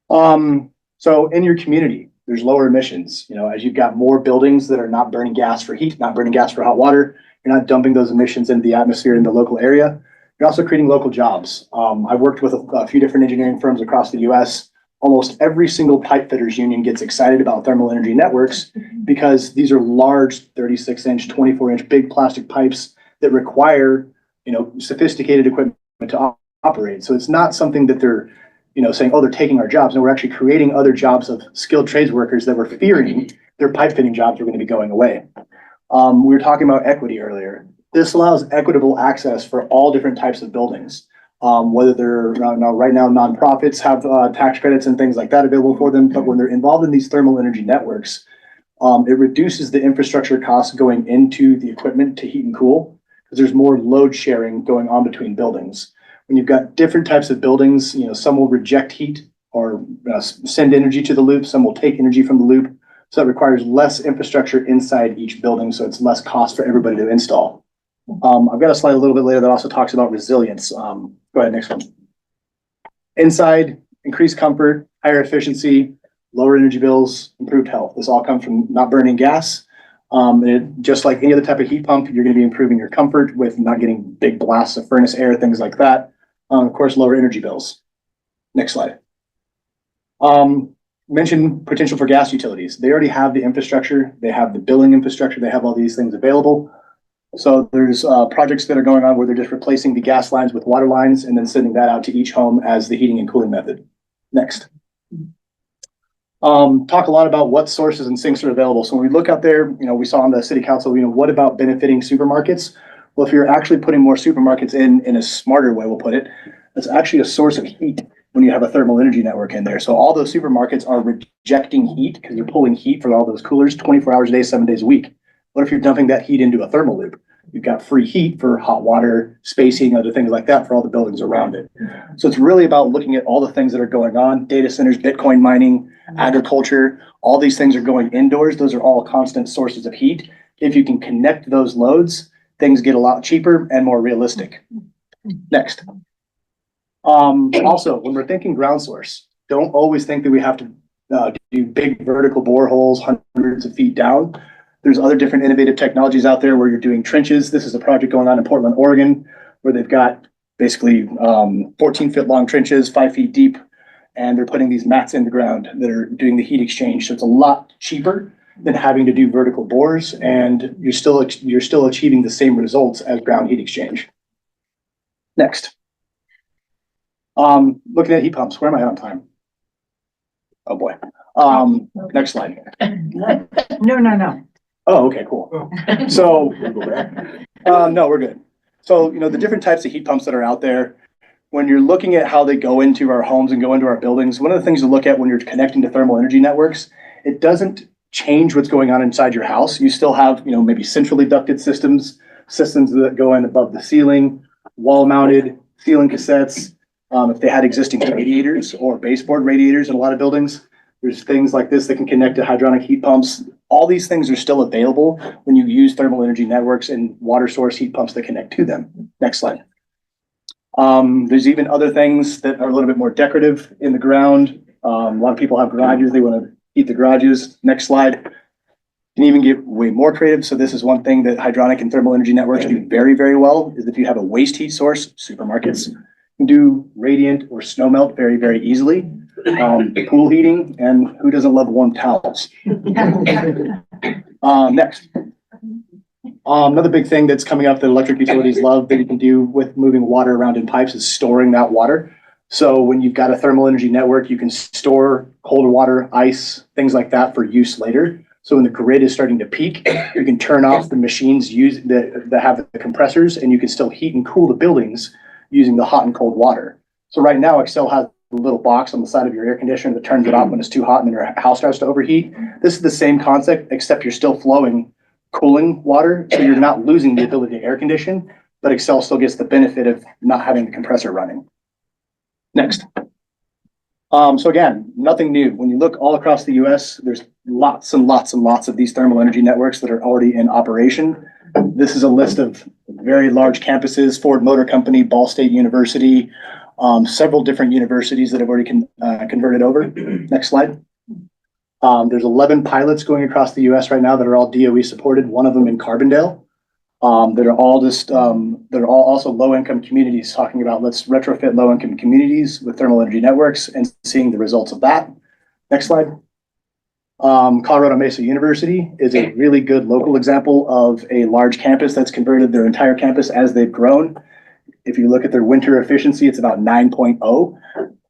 [SPEAKER 16] So in your community, there's lower emissions. As you've got more buildings that are not burning gas for heat, not burning gas for hot water, you're not dumping those emissions into the atmosphere in the local area. You're also creating local jobs. I've worked with a few different engineering firms across the US. Almost every single pipe fitters union gets excited about thermal energy networks because these are large 36-inch, 24-inch big plastic pipes that require, sophisticated equipment to operate. So it's not something that they're, saying, oh, they're taking our jobs. No, we're actually creating other jobs of skilled trades workers that were fearing their pipe fitting jobs were going to be going away. We were talking about equity earlier. This allows equitable access for all different types of buildings. Whether they're right now nonprofits have tax credits and things like that available for them, but when they're involved in these thermal energy networks, it reduces the infrastructure costs going into the equipment to heat and cool because there's more load sharing going on between buildings. When you've got different types of buildings, some will reject heat or send energy to the loop. Some will take energy from the loop. So it requires less infrastructure inside each building, so it's less cost for everybody to install. I've got a slide a little bit later that also talks about resilience. Go ahead, next one. Inside, increased comfort, higher efficiency, lower energy bills, improved health. This all comes from not burning gas. Just like any other type of heat pump, you're going to be improving your comfort with not getting big blasts of furnace air, things like that. Of course, lower energy bills. Next slide. Mention potential for gas utilities. They already have the infrastructure. They have the billing infrastructure. They have all these things available. So there's projects that are going on where they're just replacing the gas lines with water lines and then sending that out to each home as the heating and cooling method. Next. Talk a lot about what sources and sinks are available. So when we look out there, we saw on the city council, what about benefiting supermarkets? Well, if you're actually putting more supermarkets in a smarter way, we'll put it, that's actually a source of heat when you have a thermal energy network in there. So all those supermarkets are rejecting heat because you're pulling heat for all those coolers 24 hours a day, 7 days a week. What if you're dumping that heat into a thermal loop? You've got free heat for hot water, space heating, other things like that for all the buildings around it. So it's really about looking at all the things that are going on, data centers, Bitcoin mining, agriculture, all these things are going indoors. Those are all constant sources of heat. If you can connect those loads, things get a lot cheaper and more realistic. Next. Also, when we're thinking ground source, don't always think that we have to do big vertical boreholes hundreds of feet down. There's other different innovative technologies out there where you're doing trenches. This is a project going on in Portland, Oregon, where they've got basically 14-foot long trenches, 5 feet deep, and they're putting these mats in the ground that are doing the heat exchange. So it's a lot cheaper than having to do vertical bores, and you're still achieving the same results as ground heat exchange. Next. Looking at heat pumps, where am I on time? Oh boy. Next slide.
[SPEAKER 13] No.
[SPEAKER 16] Oh, okay, cool. So, no, we're good. So, the different types of heat pumps that are out there, when you're looking at how they go into our homes and go into our buildings, one of the things to look at when you're connecting to thermal energy networks, it doesn't change what's going on inside your house. You still have, maybe centrally ducted systems that go in above the ceiling, wall mounted, ceiling cassettes. If they had existing radiators or baseboard radiators in a lot of buildings, there's things like this that can connect to hydronic heat pumps. All these things are still available when you use thermal energy networks and water source heat pumps that connect to them. Next slide. There's even other things that are a little bit more decorative in the ground. A lot of people have garages. They want to heat the garages. Next slide. Can even get way more creative. So this is one thing that hydronic and thermal energy networks do very, very well, is if you have a waste heat source, supermarkets can do radiant or snow melt very, very easily. Pool heating, and who doesn't love warm towels? Next. Another big thing that's coming up that electric utilities love that you can do with moving water around in pipes is storing that water. So when you've got a thermal energy network, you can store colder water, ice, things like that for use later. So when the grid is starting to peak, you can turn off the machines that have the compressors, and you can still heat and cool the buildings using the hot and cold water. So right now, Excel has a little box on the side of your air conditioner that turns it off when it's too hot and then your house starts to overheat. This is the same concept, except you're still flowing cooling water, so you're not losing the ability to air condition, but Excel still gets the benefit of not having the compressor running. Next. So again, nothing new. When you look all across the US, there's lots and lots and lots of these thermal energy networks that are already in operation. This is a list of very large campuses: Ford Motor Company, Ball State University, several different universities that have already converted over. Next slide. There's 11 pilots going across the US right now that are all DOE supported, one of them in Carbondale. That are all also low-income communities, talking about let's retrofit low-income communities with thermal energy networks and seeing the results of that. Next slide. Colorado Mesa University is a really good local example of a large campus that's converted their entire campus as they've grown. If you look at their winter efficiency, it's about 9.0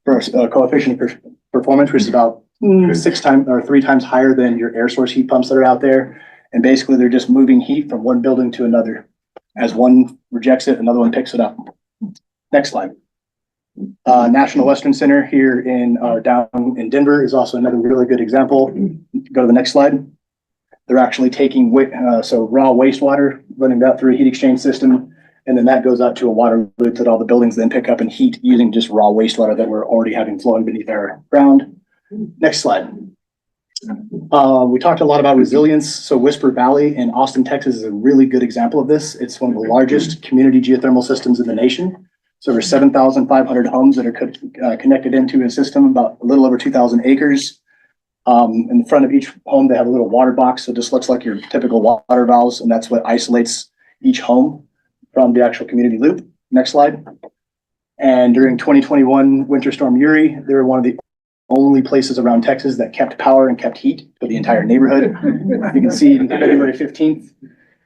[SPEAKER 16] for a coefficient of performance, which is about 3 times higher than your air source heat pumps that are out there. And basically, they're just moving heat from one building to another. As one rejects it, another one picks it up. Next slide. National Western Center here down in Denver is also another really good example. Go to the next slide. They're actually taking raw wastewater, running that through a heat exchange system, And then that goes out to a water loop that all the buildings then pick up and heat using just raw wastewater that we're already having flowing beneath our ground. Next slide. We talked a lot about resilience. So Whisper Valley in Austin, Texas is a really good example of this. It's one of the largest community geothermal systems in the nation. So there's 7,500 homes that are connected into a system, about a little over 2,000 acres. In the front of each home, they have a little water box. So it just looks like your typical water valves, and that's what isolates each home from the actual community loop. Next slide. And during 2021 Winter Storm Uri, they were one of the only places around Texas that kept power and kept heat for the entire neighborhood. You can see February 15th,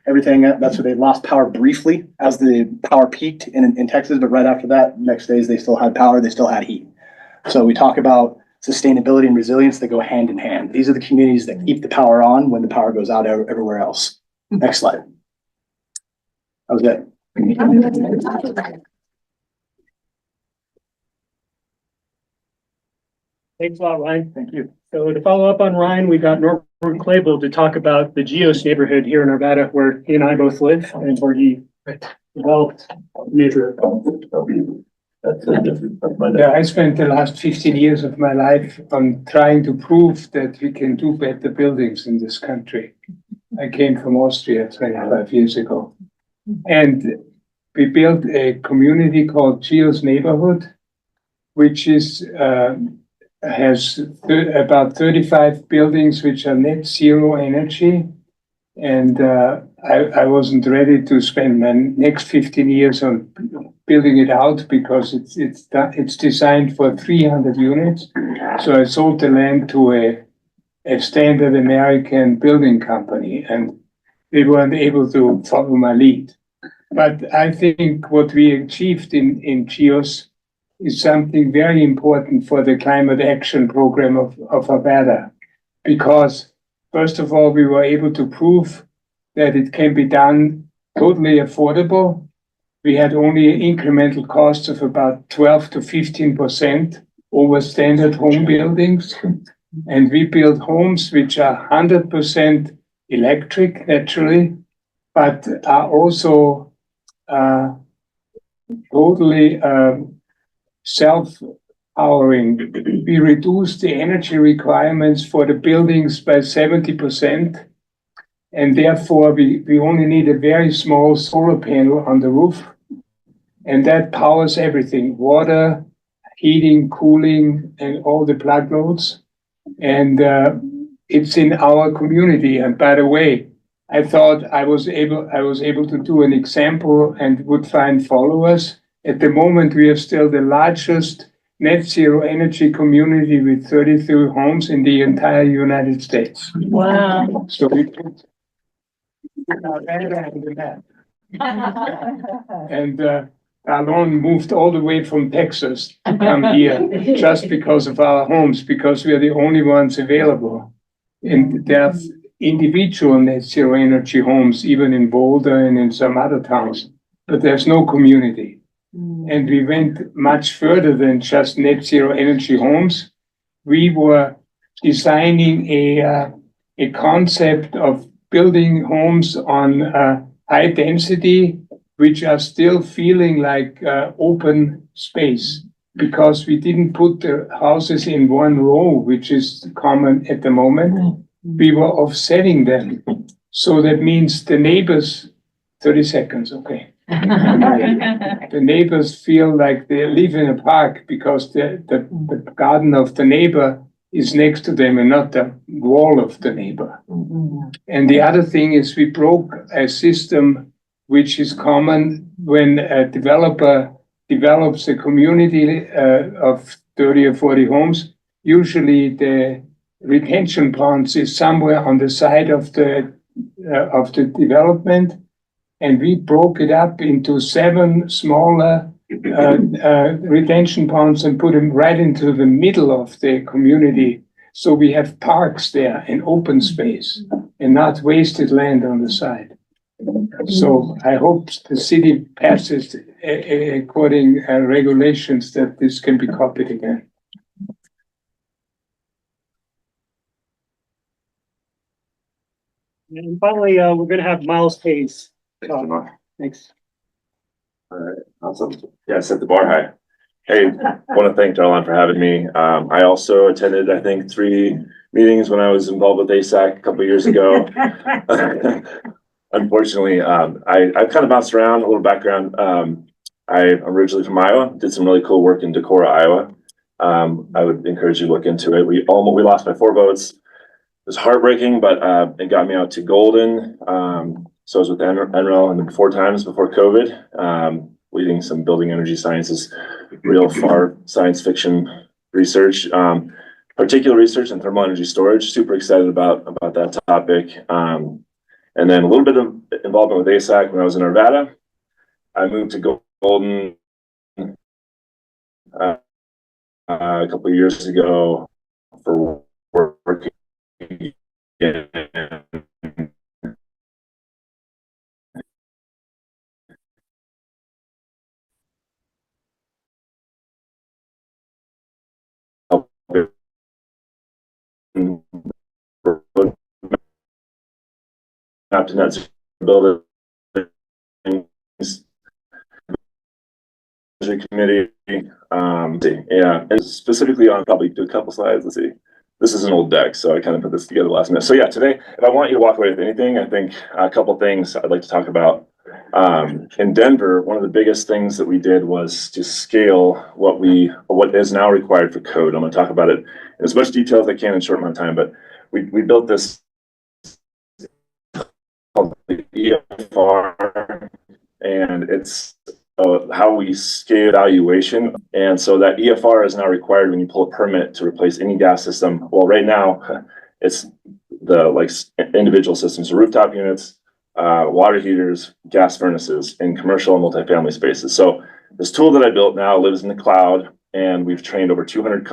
[SPEAKER 16] everything, that's where they lost power briefly as the power peaked in Texas, but right after that, next days, they still had power, they still had heat. So we talk about sustainability and resilience that go hand in hand. These are the communities that keep the power on when the power goes out everywhere else. Next slide. That was it.
[SPEAKER 3] Thanks a lot, Ryan.
[SPEAKER 16] Thank you.
[SPEAKER 3] So to follow up on Ryan, we got Norbert Klebl to talk about the Geos neighborhood here in Arvada, where he and I both live and where he developed neighborhood.
[SPEAKER 11] Yeah, I spent the last 15 years of my life on trying to prove that we can do better buildings in this country. I came from Austria 25 years ago. And we built a community called Geos neighborhood, which is has about 35 buildings which are net zero energy. And I wasn't ready to spend my next 15 years on building it out because it's designed for 300 units. So I sold the land to a standard American building company, and they weren't able to follow my lead. But I think what we achieved in Geos is something very important for the climate action program of Arvada, because first of all, we were able to prove that it can be done totally affordable. We had only incremental costs of about 12 to 15% over standard home buildings. And we build homes which are 100% electric, naturally, but are also totally self-powering. We reduced the energy requirements for the buildings by 70%. And therefore, we only need a very small solar panel on the roof. And that powers everything: water, heating, cooling, and all the plug loads. And it's in our community. And by the way, I thought I was able to do an example and would find followers. At the moment, we are still the largest net zero energy community with 33 homes in the entire United States.
[SPEAKER 14] Wow.
[SPEAKER 11] So we put and Dar-Lon moved all the way from Texas to come here just because of our homes, because we are the only ones available. And there are individual net zero energy homes, even in Boulder and in some other towns, but there's no community. And we went much further than just net zero energy homes. We were designing a concept of building homes on high density, which are still feeling like open space, because we didn't put the houses in one row, which is common at the moment. We were offsetting them. So that means the neighbors, 30 seconds, okay. The neighbors feel like they live in a park because the garden of the neighbor is next to them and not the wall of the neighbor. And the other thing is we broke a system which is common when a developer develops a community of 30 or 40 homes. Usually the retention ponds is somewhere on the side of the development. And we broke it up into 7 smaller retention ponds and put them right into the middle of the community. So we have parks there and open space and not wasted land on the side. So I hope the city passes according regulations that this can be copied again.
[SPEAKER 3] And finally, we're going to have Miles Hayes. Thanks.
[SPEAKER 17] All right, awesome. Yeah, set the bar high. Hey, want to thank Dar-Lon for having me. I also attended, I think, 3 meetings when I was involved with ASAC a couple of years ago. Unfortunately, I've kind of bounced around. A little background. I'm originally from Iowa. Did some really cool work in Decorah, Iowa. I would encourage you to look into it. We lost by 4 votes. It was heartbreaking, but it got me out to Golden. So I was with NREL and then 4 times before COVID, leading some building energy sciences, real far science fiction research, particular research in thermal energy storage. Super excited about that topic. And then a little bit of involvement with ASAC when I was in Arvada. I moved to Golden a couple of years ago for working in up to net zero buildings committee. Yeah, and specifically on probably do a couple slides. Let's see. This is an old deck, so I kind of put this together last minute. So yeah, today, if I want you to walk away with anything, I think a couple things I'd like to talk about. In Denver, one of the biggest things that we did was to scale what is now required for code. I'm going to talk about it in as much detail as I can in a short amount of time, but we built this called the EFR, and it's how we scale evaluation. And so that EFR is now required when you pull a permit to replace any gas system. Well, right now it's the individual systems, rooftop units, water heaters, gas furnaces in commercial and multifamily spaces. So this tool that I built now lives in the cloud, and we've trained over 200.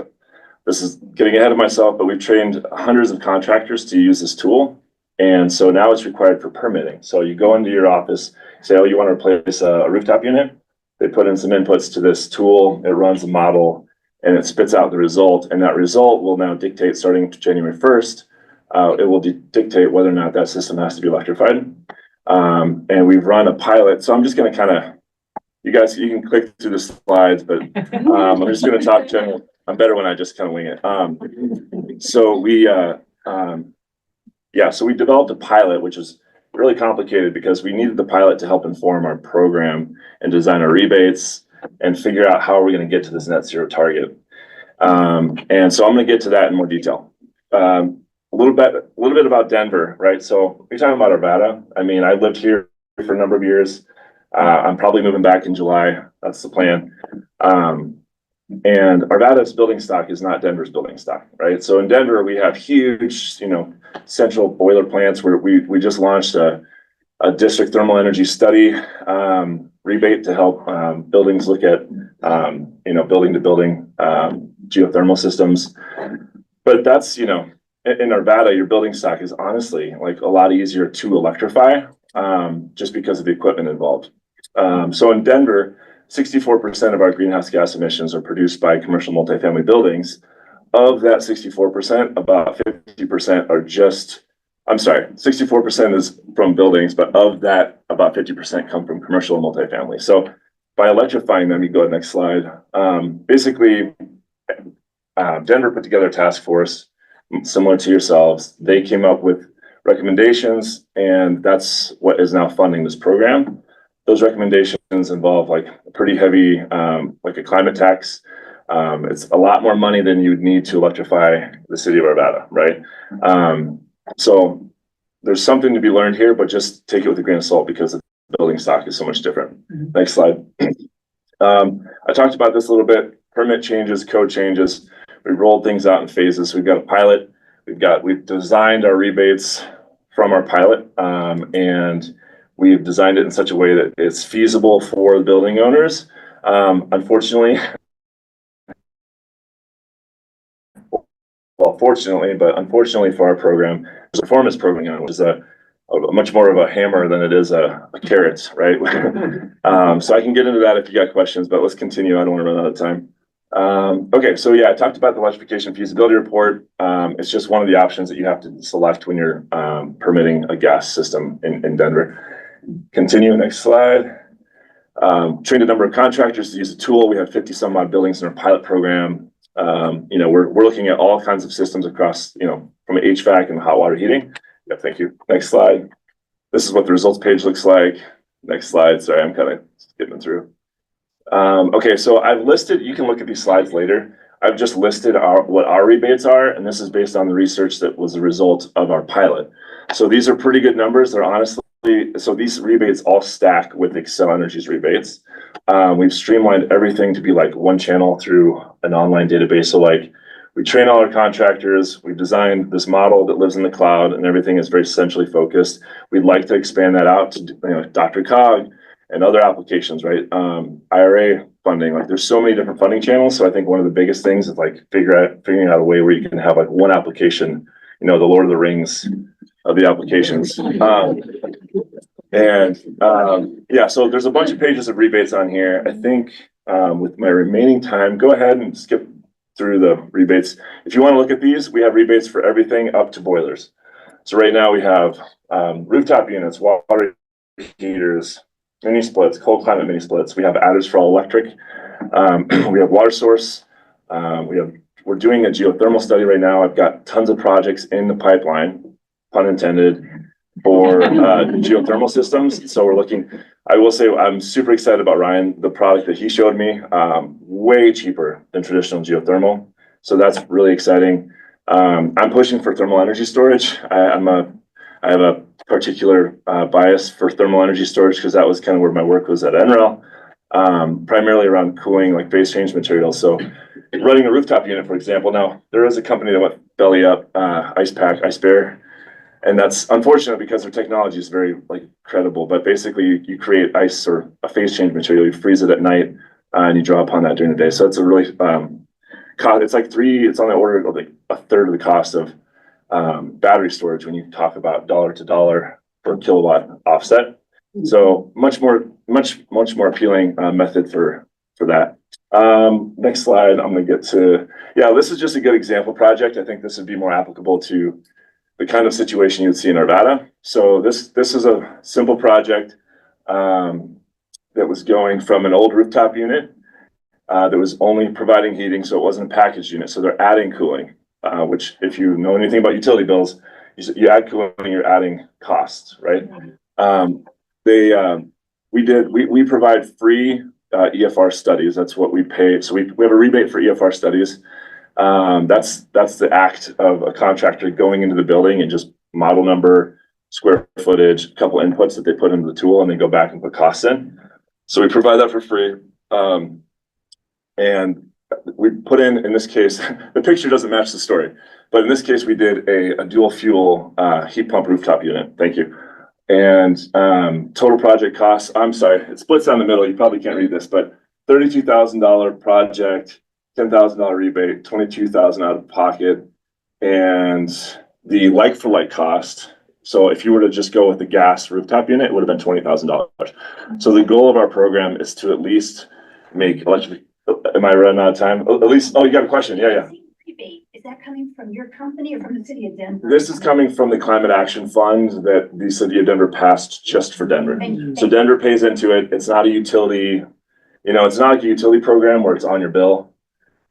[SPEAKER 17] This is getting ahead of myself, but we've trained hundreds of contractors to use this tool. And so now it's required for permitting. So you go into your office, say, oh, you want to replace a rooftop unit. They put in some inputs to this tool. It runs a model and it spits out the result. And that result will now dictate, starting January 1st, it will dictate whether or not that system has to be electrified. And we've run a pilot. So I'm just going to kind of, you guys, you can click through the slides, but I'm just going to talk general. I'm better when I just kind of wing it. So we developed a pilot, which is really complicated because we needed the pilot to help inform our program and design our rebates and figure out how we're going to get to this net zero target. And so I'm going to get to that in more detail. A little bit about Denver, right? So we're talking about Arvada. I mean, I lived here for a number of years. I'm probably moving back in July. That's the plan. And Arvada's building stock is not Denver's building stock, right? So in Denver, we have huge, central boiler plants where we just launched a district thermal energy study rebate to help buildings look at, building to building geothermal systems. But that's, in Arvada, your building stock is honestly like a lot easier to electrify just because of the equipment involved. So in Denver, 64% of our greenhouse gas emissions are produced by commercial multifamily buildings. Of that 64%, about 50% are 64% is from buildings, but of that, about 50% come from commercial and multifamily. So by electrifying them, you go to the next slide. Basically, Denver put together a task force similar to yourselves. They came up with recommendations, and that's what is now funding this program. Those recommendations involve like a pretty heavy, like a climate tax. It's a lot more money than you'd need to electrify the city of Arvada, right? So there's something to be learned here, but just take it with a grain of salt because the building stock is so much different. Next slide. I talked about this a little bit. Permit changes, code changes. We rolled things out in phases. We've got a pilot. We've designed our rebates from our pilot, and we've designed it in such a way that it's feasible for the building owners. Fortunately for our program, there's a performance program, which is a much more of a hammer than it is a carrot, right? So I can get into that if you got questions, but let's continue. I don't want to run out of time. Okay, so yeah, I talked about the electrification feasibility report. It's just one of the options that you have to select when you're permitting a gas system in Denver. Continue, next slide. Trained a number of contractors to use the tool. We have 50 some odd buildings in our pilot program. We're looking at all kinds of systems across, from HVAC and hot water heating. Yeah, thank you. Next slide. This is what the results page looks like. Next slide. Sorry, I'm kind of skipping through. Okay, so I've listed, you can look at these slides later. I've just listed what our rebates are, and this is based on the research that was the result of our pilot. So these are pretty good numbers. They're honestly, so these rebates all stack with Xcel Energy's rebates. We've streamlined everything to be like one channel through an online database. So like we train all our contractors, we've designed this model that lives in the cloud, and everything is very centrally focused. We'd like to expand that out to Dr. Cog and other applications, right? IRA funding, like there's so many different funding channels. So I think one of the biggest things is like figuring out a way where you can have like one application, the Lord of the Rings of the applications. Yeah, so there's a bunch of pages of rebates on here. I think with my remaining time, go ahead and skip through the rebates. If you want to look at these, we have rebates for everything up to boilers. So right now we have rooftop units, water heaters, mini splits, cold climate mini splits. We have adders for all electric. We have water source. We're doing a geothermal study right now. I've got tons of projects in the pipeline, pun intended, for geothermal systems. So we're looking, I will say I'm super excited about Ryan, the product that he showed me, way cheaper than traditional geothermal. So that's really exciting. I'm pushing for thermal energy storage. I have a particular bias for thermal energy storage because that was kind of where my work was at NREL, primarily around cooling like phase change materials. So running a rooftop unit, for example, now there is a company that went belly up, Ice Bear, and that's unfortunate because their technology is very credible, but basically you create ice or a phase change material, you freeze it at night and you draw upon that during the day. So it's a really, it's on the order of like a third of the cost of battery storage when you talk about dollar to dollar per kilowatt offset. So much more appealing method for that. Next slide, I'm gonna get to, this is just a good example project. I think this would be more applicable to the kind of situation you'd see in Arvada. So this is a simple project that was going from an old rooftop unit that was only providing heating, so it wasn't a packaged unit. So they're adding cooling, which if you know anything about utility bills, you add cooling, you're adding costs, right? We provide free EFR studies. That's what we pay. So we have a rebate for EFR studies. That's the act of a contractor going into the building and just model number, square footage, a couple inputs that they put into the tool, and then go back and put costs in. So we provide that for free. And we put in this case, the picture doesn't match the story, but in this case, we did a dual fuel heat pump rooftop unit. Thank you. And total project costs, I'm sorry, it splits down the middle. You probably can't read this, but $32,000 project, $10,000 rebate, $22,000 out of pocket, and the like-for-like cost. So if you were to just go with the gas rooftop unit, it would have been $20,000. So the goal of our program is to at least make electric. Am I running out of time? At least. Oh, you got a question? Yeah.
[SPEAKER 12] Rebate, is that coming from your company or from the city of Denver?
[SPEAKER 17] This is coming from the Climate Action Fund that the city of Denver passed just for Denver. So Denver pays into it. It's not a utility. It's not like a utility program where it's on your bill.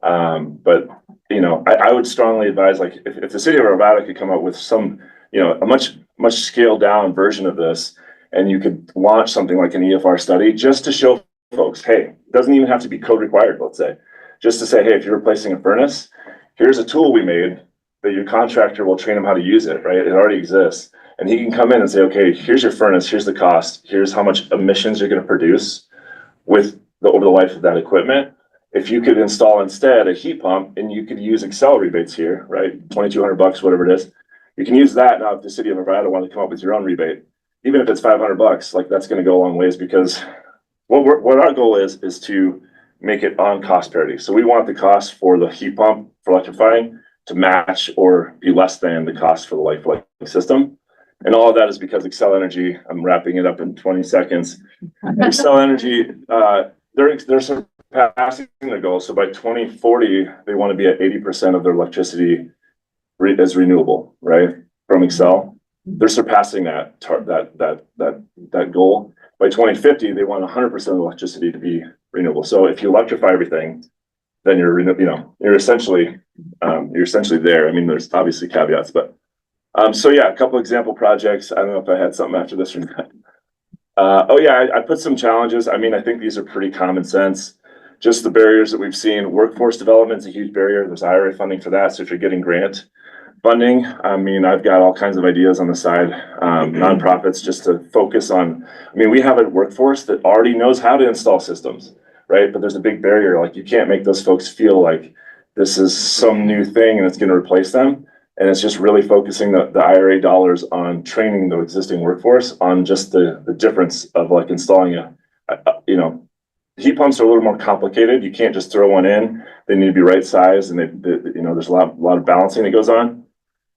[SPEAKER 17] But I would strongly advise, if the city of Arvada could come up with some, a much scaled down version of this, and you could launch something like an EFR study just to show folks, hey, it doesn't even have to be code required, let's say, just to say, hey, if you're replacing a furnace, here's a tool we made that your contractor will train them how to use it, right? It already exists. And he can come in and say, okay, here's your furnace, here's the cost, here's how much emissions you're going to produce over the life of that equipment. If you could install instead a heat pump, and you could use Xcel rebates here, right? $2,200, whatever it is. You can use that. Now, if the city of Arvada wanted to come up with your own rebate, even if it's $500, that's going to go a long ways, because what our goal is to make it on cost parity. So we want the cost for the heat pump for electrifying to match or be less than the cost for the life system. And all of that is because Xcel Energy, I'm wrapping it up in 20 seconds. Xcel Energy, they're surpassing their goal. So by 2040, they want to be at 80% of their electricity as renewable, right? From Xcel. They're surpassing that goal. by 2050, they want 100% of electricity to be renewable. So if you electrify everything, then you're essentially there. I mean, there's obviously caveats, but so yeah, a couple example projects. I don't know if I had something after this or not. I put some challenges. I mean, I think these are pretty common sense. Just the barriers that we've seen. Workforce development is a huge barrier. There's IRA funding for that. So if you're getting grant funding, I mean, I've got all kinds of ideas on the side, nonprofits, just to focus on. I mean, we have a workforce that already knows how to install systems, right? But there's a big barrier. Like, you can't make those folks feel like this is some new thing and it's going to replace them. And it's just really focusing the IRA dollars on training the existing workforce on just the difference of like installing heat pumps are a little more complicated. You can't just throw one in. They need to be right sized, and there's a lot of balancing that goes on.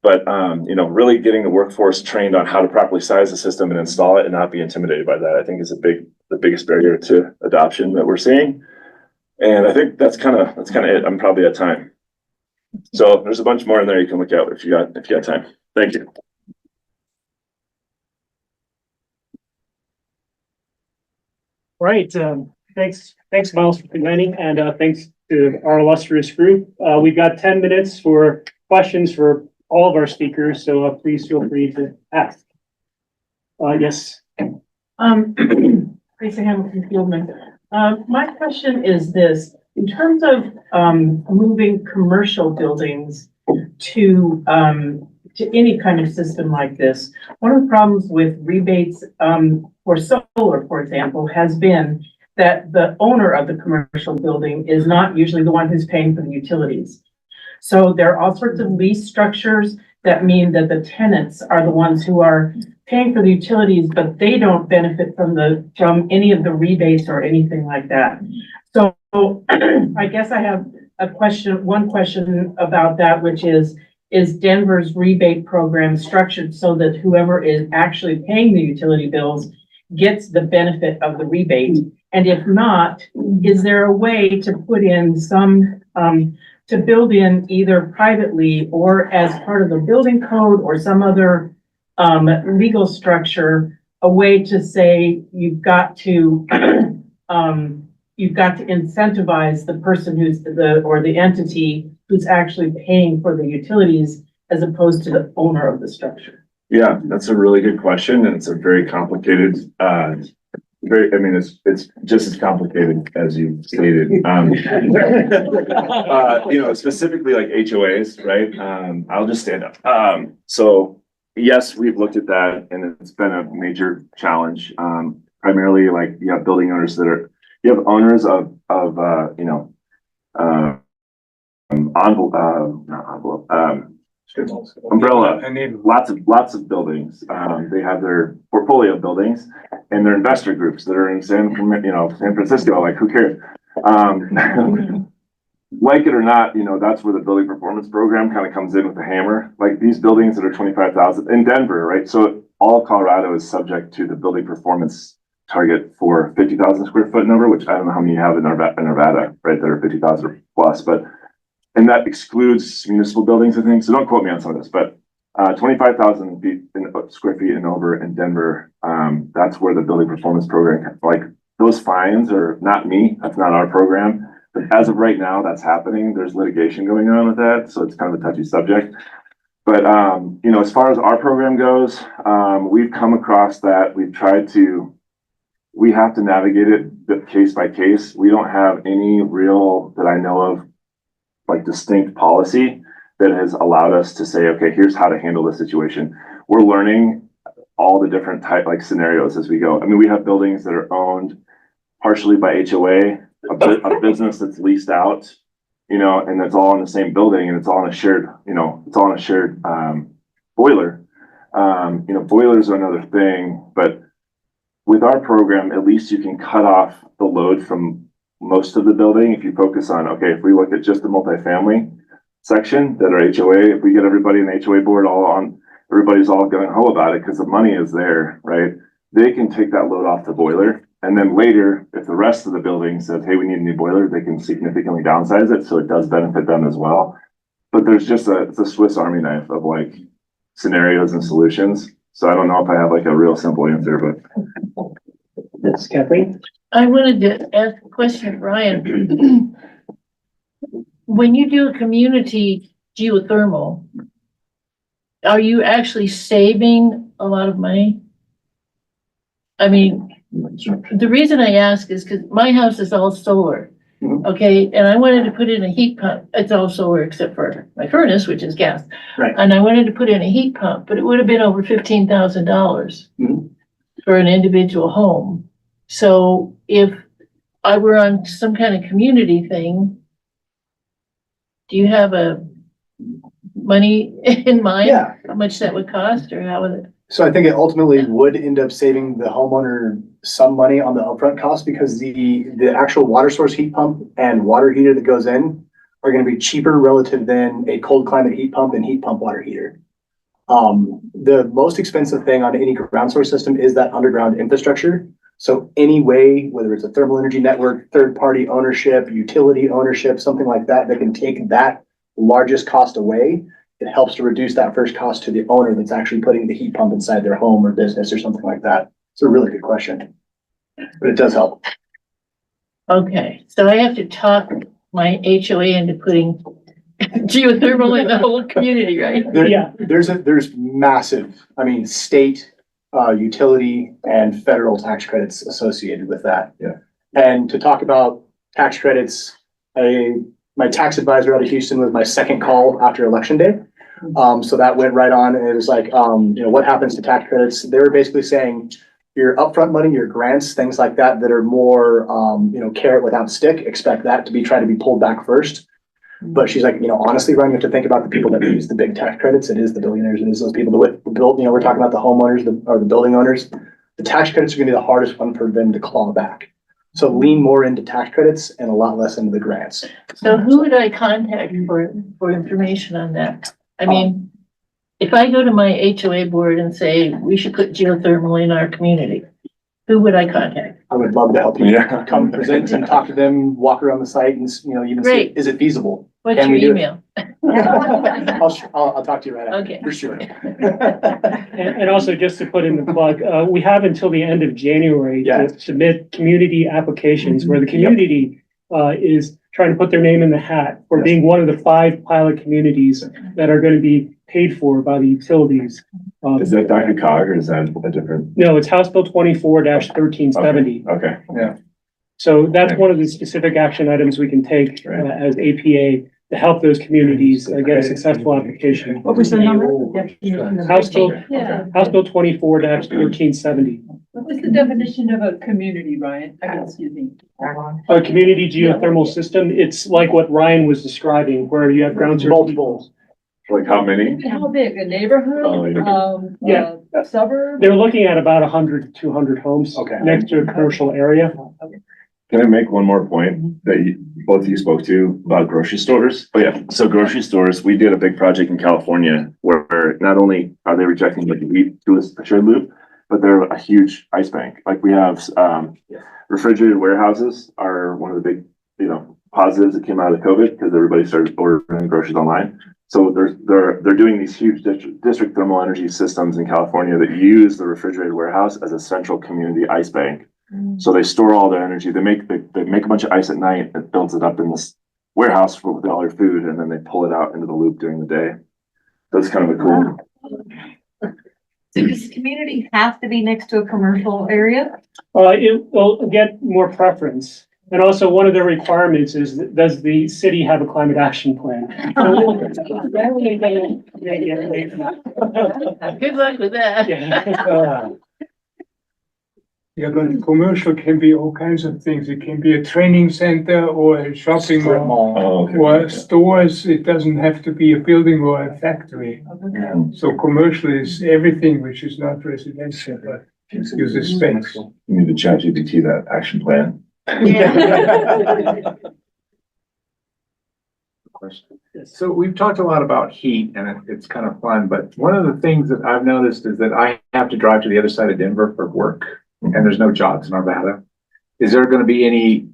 [SPEAKER 17] But really getting the workforce trained on how to properly size the system and install it and not be intimidated by that, I think is the biggest barrier to adoption that we're seeing. And I think that's kind of it. I'm probably at time. So there's a bunch more in there you can look at if you got time. Thank you.
[SPEAKER 3] Right. Thanks, Miles, for presenting, and thanks to our illustrious group. We've got 10 minutes for questions for all of our speakers, so please feel free to ask. Yes.
[SPEAKER 7] Lisa Hamilton Fieldman. My question is this: in terms of moving commercial buildings to any kind of system like this, one of the problems with rebates for solar, for example, has been that the owner of the commercial building is not usually the one who's paying for the utilities. So there are all sorts of lease structures that mean that the tenants are the ones who are paying for the utilities, but they don't benefit from any of the rebates or anything like that. So I guess I have one question about that, which is Denver's rebate program structured so that whoever is actually paying the utility bills gets the benefit of the rebate? And if not, is there a way to put in to build in either privately or as part of the building code or some other legal structure, a way to say you've got to incentivize the person or the entity who's actually paying for the utilities as opposed to the owner of the structure?
[SPEAKER 17] Yeah, that's a really good question, and it's a very complicated, it's just as complicated as you stated. Specifically like HOAs, right? I'll just stand up. So yes, we've looked at that, and it's been a major challenge. Primarily, like, you have building owners you have owners of umbrella, lots of buildings. They have their portfolio of buildings and their investor groups that are in San Francisco. Like, who cares? Like it or not, that's where the building performance program kind of comes in with the hammer. Like, these buildings that are 25,000 in Denver, right? So all of Colorado is subject to the building performance target for 50,000 square foot number, which I don't know how many you have in Arvada, right? That are 50,000 plus, and that excludes municipal buildings, I think. So don't quote me on some of this, but 25,000 square feet and over in Denver, that's where the building performance program, like, those fines are not me. That's not our program. But as of right now, that's happening. There's litigation going on with that, so it's kind of a touchy subject. But as far as our program goes, we've come across that. We have to navigate it case by case. We don't have any real, that I know of, like, distinct policy that has allowed us to say, okay, here's how to handle this situation. We're learning all the different scenarios as we go. I mean, we have buildings that are owned partially by HOA, a business that's leased out, and it's all in the same building, and it's all in a shared, boiler. Boilers are another thing, but with our program, at least you can cut off the load from most of the building. If you focus on, okay, if we look at just the multifamily section that are HOA, if we get everybody in the HOA board everybody's all going to know about it because the money is there, right? They can take that load off the boiler. And then later, if the rest of the building says, hey, we need a new boiler, they can significantly downsize it. So it does benefit them as well. But there's just it's a Swiss Army knife of like scenarios and solutions. So I don't know if I have like a real simple answer, but
[SPEAKER 3] Yes, Kathleen?
[SPEAKER 15] I wanted to ask a question of Ryan. When you do a community geothermal, are you actually saving a lot of money? I mean, the reason I ask is because my house is all solar. Okay, and I wanted to put in a heat pump. It's all solar except for my furnace, which is gas.
[SPEAKER 16] Right.
[SPEAKER 15] And I wanted to put in a heat pump, but it would have been over $15,000
[SPEAKER 16] Mhm.
[SPEAKER 15] for an individual home. So if I were on some kind of community thing, do you have a money in mind?
[SPEAKER 16] Yeah.
[SPEAKER 15] How much that would cost or how would it?
[SPEAKER 16] So I think it ultimately would end up saving the homeowner some money on the upfront cost because the actual water source heat pump and water heater that goes in are gonna be cheaper relative than a cold climate heat pump and heat pump water heater. The most expensive thing on any ground source system is that underground infrastructure. So any way, whether it's a thermal energy network, third-party ownership, utility ownership, something like that, that can take that largest cost away, it helps to reduce that first cost to the owner that's actually putting the heat pump inside their home or business or something like that. It's a really good question, but it does help.
[SPEAKER 15] Okay, so I have to talk my HOA into putting geothermal in the whole community, right?
[SPEAKER 16] There's massive, I mean, state, utility and federal tax credits associated with that.
[SPEAKER 17] Yeah.
[SPEAKER 16] And to talk about tax credits, my tax advisor out of Houston was my second call after election day. So that went right on and it was like, what happens to tax credits? They were basically saying your upfront money, your grants, things like that, that are more, carrot without stick, expect that to be trying to be pulled back first. But she's like, honestly, Ron, you have to think about the people that use the big tax credits. It is the billionaires. It is those people that build, we're talking about the homeowners or the building owners. The tax credits are gonna be the hardest one for them to claw back. So lean more into tax credits and a lot less into the grants.
[SPEAKER 15] So who would I contact for information on that? I mean, if I go to my HOA board and say, we should put geothermal in our community, who would I contact?
[SPEAKER 16] I would love to help you.
[SPEAKER 17] Yeah.
[SPEAKER 16] Come present and talk to them, walk around the site and, even see,
[SPEAKER 15] Great.
[SPEAKER 16] is it feasible?
[SPEAKER 15] What's
[SPEAKER 16] Can
[SPEAKER 15] your
[SPEAKER 16] we do it?
[SPEAKER 15] email?
[SPEAKER 16] I'll talk to you right after.
[SPEAKER 15] Okay.
[SPEAKER 16] For sure.
[SPEAKER 3] And also, just to put in the plug, we have until the end of January
[SPEAKER 16] Yeah.
[SPEAKER 3] to submit community applications where the community is trying to put their name in the hat for
[SPEAKER 16] Yes.
[SPEAKER 3] being one of the 5 pilot communities that are going to be paid for by the utilities.
[SPEAKER 17] Is that Dr. Cog or is that a different?
[SPEAKER 3] No, it's House Bill 24-1370.
[SPEAKER 17] Okay.
[SPEAKER 3] So that's one of the specific action items we can take as APA to help those communities get a successful application.
[SPEAKER 13] What was the number?
[SPEAKER 3] House Bill,
[SPEAKER 5] Yeah.
[SPEAKER 3] House Bill 24-1370.
[SPEAKER 5] What was the definition of a community, Ryan? Excuse me.
[SPEAKER 3] A community geothermal system, it's like what Ryan was describing, where you have ground source.
[SPEAKER 16] Multiple.
[SPEAKER 17] Like how many?
[SPEAKER 5] How big? A neighborhood?
[SPEAKER 3] Yeah.
[SPEAKER 5] Suburb?
[SPEAKER 3] They're looking at about 100 to 200 homes
[SPEAKER 16] Okay.
[SPEAKER 3] next to a commercial area.
[SPEAKER 17] Can I make one more point that both of you spoke to about grocery stores? Oh yeah, so grocery stores, we did a big project in California where not only are they rejecting like the wheat to a trade loop, but they're a huge ice bank. Like we have refrigerated warehouses are one of the big, positives that came out of the COVID because everybody started ordering groceries online. So they're doing these huge district thermal energy systems in California that use the refrigerated warehouse as a central community ice bank. So they store all their energy. They make a bunch of ice at night. It builds it up in this warehouse with all their food, and then they pull it out into the loop during the day. That's kind of a cool.
[SPEAKER 5] So does the community have to be next to a commercial area?
[SPEAKER 3] It will get more preference. And also one of their requirements is, does the city have a climate action plan?
[SPEAKER 15] Good luck with that.
[SPEAKER 11] Yeah, but commercial can be all kinds of things. It can be a training center or a shopping
[SPEAKER 16] Strip
[SPEAKER 11] mall.
[SPEAKER 16] mall.
[SPEAKER 11] Or stores, it doesn't have to be a building or a factory. So commercial is everything which is not residential, but uses space.
[SPEAKER 17] You need to ChatGPT that action plan.
[SPEAKER 18] So we've talked a lot about heat and it's kind of fun, but one of the things that I've noticed is that I have to drive to the other side of Denver for work and there's no jobs in Arvada. Is there going to be any,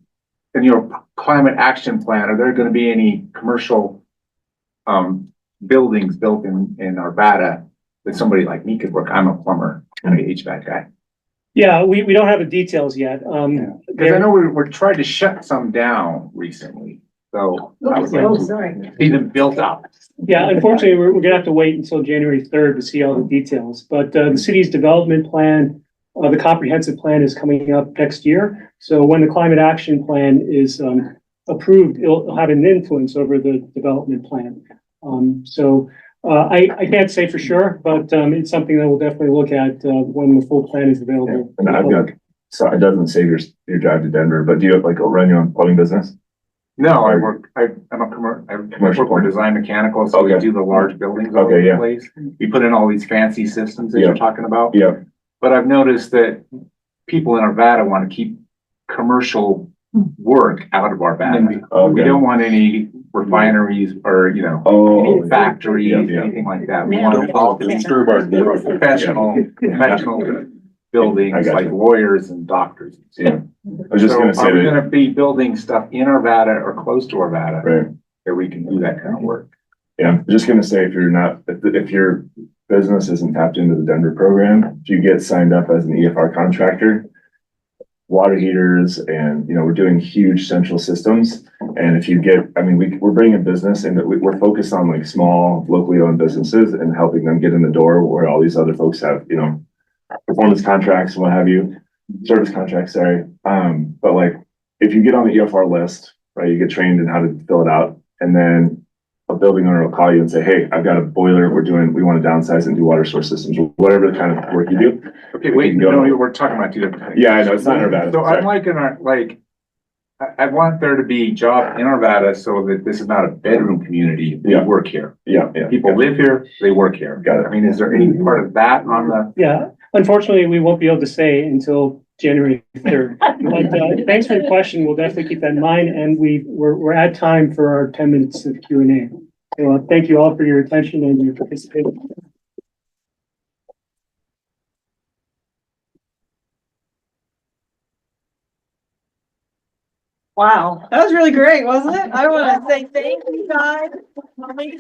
[SPEAKER 18] in your climate action plan, are there going to be any commercial buildings built in Arvada that somebody like me could work? I'm a plumber, I'm an HVAC guy.
[SPEAKER 3] Yeah, we don't have the details yet.
[SPEAKER 18] Because I know we're trying to shut some down recently, so I would like to
[SPEAKER 12] sorry.
[SPEAKER 18] see them built up.
[SPEAKER 3] Yeah, unfortunately, we're gonna have to wait until January 3rd to see all the details, but the city's development plan, the comprehensive plan is coming up next year. So when the climate action plan is approved, it'll have an influence over the development plan. I can't say for sure, but it's something that we'll definitely look at when the full plan is available.
[SPEAKER 17] And I've got, so it doesn't save your drive to Denver, but do you have like run your own plumbing business?
[SPEAKER 18] No, I'm a commercial design mechanical, so we do the large buildings all over the place. We put in all these fancy systems that you're talking about.
[SPEAKER 17] Yeah.
[SPEAKER 18] But I've noticed that people in Arvada want to keep commercial work out of Arvada.
[SPEAKER 17] Okay.
[SPEAKER 18] We don't want any refineries or, any factories, anything like that. We want it all to be professional buildings like lawyers and doctors.
[SPEAKER 17] Yeah. I was just gonna say
[SPEAKER 18] are we
[SPEAKER 17] that-
[SPEAKER 18] gonna be building stuff in Arvada or close to Arvada?
[SPEAKER 17] Right.
[SPEAKER 18] That we can do that kind of work.
[SPEAKER 17] Yeah, I'm just gonna say, if your business isn't tapped into the Denver program, if you get signed up as an EFR contractor, water heaters and, we're doing huge central systems. And if you get, we're bringing a business and we're focused on like small locally owned businesses and helping them get in the door where all these other folks have, performance contracts and what have you, service contracts, sorry. But like, if you get on the EFR list, right, you get trained in how to fill it out, and then a building owner will call you and say, hey, I've got a boiler, we want to downsize and do water source systems, whatever the kind of work you do.
[SPEAKER 18] Okay, wait, no, we're talking about two different things.
[SPEAKER 17] Yeah, I know, it's not Arvada.
[SPEAKER 18] So I'm like I want there to be jobs in Arvada so that this is not a bedroom community. They work here.
[SPEAKER 17] Yeah.
[SPEAKER 18] People live here, they work here.
[SPEAKER 17] Got it.
[SPEAKER 18] Is there any part of that on the?
[SPEAKER 3] Yeah, unfortunately, we won't be able to say until January 3rd. But thanks for the question. We'll definitely keep that in mind, and we're at time for our 10 minutes of Q&A. So thank you all for your attention and your participation.
[SPEAKER 1] Wow, that was really great, wasn't it? I want to say thank you guys for coming.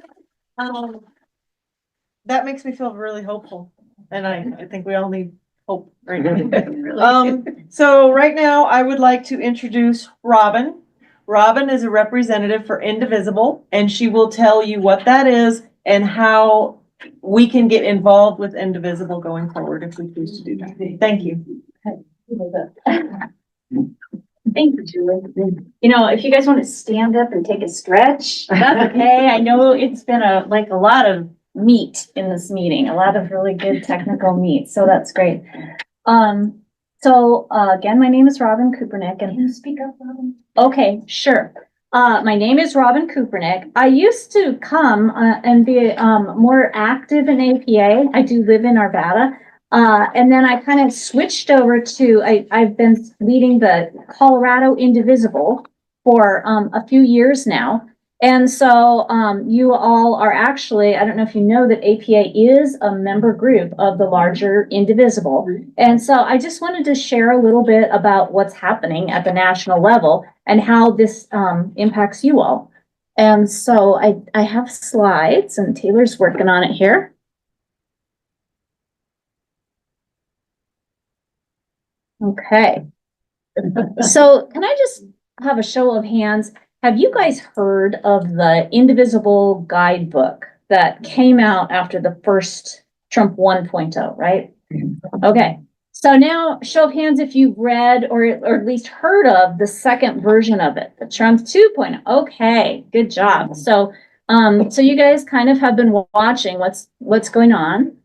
[SPEAKER 1] That makes me feel really hopeful, and I think we all need hope right now. So right now I would like to introduce Robin. Robin is a representative for Indivisible, and she will tell you what that is and how we can get involved with Indivisible going forward if we choose to do that. Thank you.
[SPEAKER 19] Thank you, Julie. If you guys want to stand up and take a stretch, that's okay. I know it's been a lot of meat in this meeting, a lot of really good technical meat, so that's great. Again, my name is Robin Kupernik, and can you speak up, Robin? Okay, sure. My name is Robin Kupernik. I used to come and be more active in APA. I do live in Arvada. And then I kind of switched over to, I've been leading the Colorado Indivisible for a few years now. And so you all are actually, I don't know if you know that APA is a member group of the larger Indivisible. And so I just wanted to share a little bit about what's happening at the national level and how this impacts you all. And so I have slides, and Taylor's working on it here. Okay. So can I just have a show of hands? Have you guys heard of the Indivisible guidebook that came out after the first Trump 1.0, right? Okay. So now show of hands if you've read or at least heard of the second version of it, the Trump 2.0. Okay, good job. So so you guys kind of have been watching what's going on.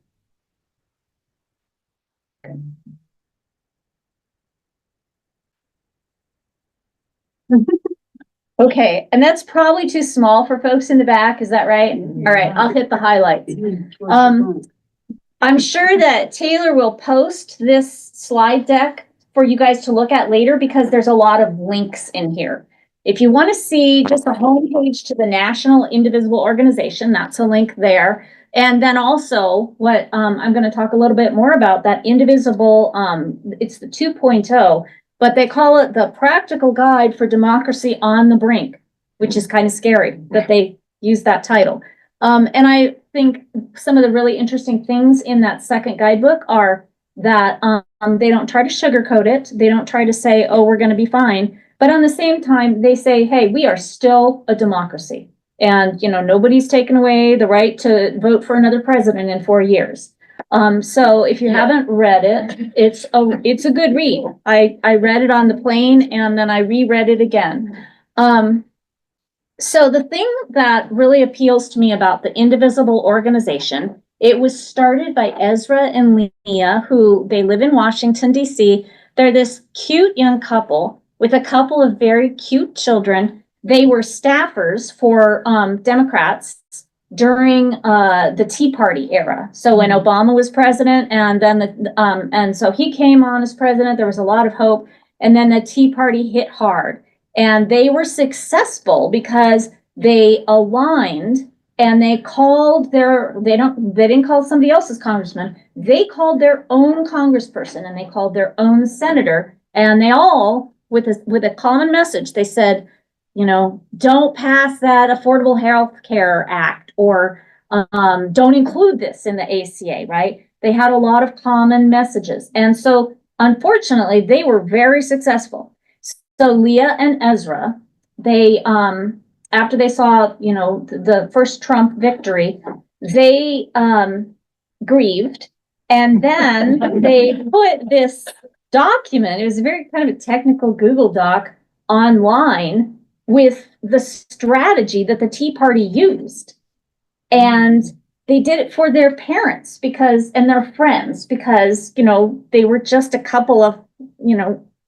[SPEAKER 19] Okay, and that's probably too small for folks in the back, is that right? All right, I'll hit the highlights. I'm sure that Taylor will post this slide deck for you guys to look at later because there's a lot of links in here. If you want to see just the homepage to the National Indivisible Organization, that's a link there. And then also what I'm going to talk a little bit more about, that Indivisible, it's the 2.0. But they call it the Practical Guide for Democracy on the Brink, which is kind of scary that they use that title. And I think some of the really interesting things in that second guidebook are that, they don't try to sugarcoat it. They don't try to say, oh, we're gonna be fine. But on the same time, they say, hey, we are still a democracy. And, nobody's taken away the right to vote for another president in 4 years. So if you haven't read it, it's a good read. I read it on the plane and then I reread it again. So the thing that really appeals to me about the Indivisible organization, it was started by Ezra and Leah, who they live in Washington, D.C. They're this cute young couple with a couple of very cute children. They were staffers for Democrats during the Tea Party era. So when Obama was president, and then and so he came on as president, there was a lot of hope, and then the Tea Party hit hard, and they were successful because they aligned and they called they didn't call somebody else's congressman, they called their own congressperson and they called their own senator, and they all with a common message. They said, don't pass that Affordable Health Care Act, or don't include this in the ACA, right? They had a lot of common messages. And so, unfortunately, they were very successful. So Leah and Ezra, they, after they saw, the first Trump victory, they grieved. And then they put this document, it was a very kind of a technical Google Doc online, with the strategy that the Tea Party used. And they did it for their parents and their friends, because, they were just a couple of,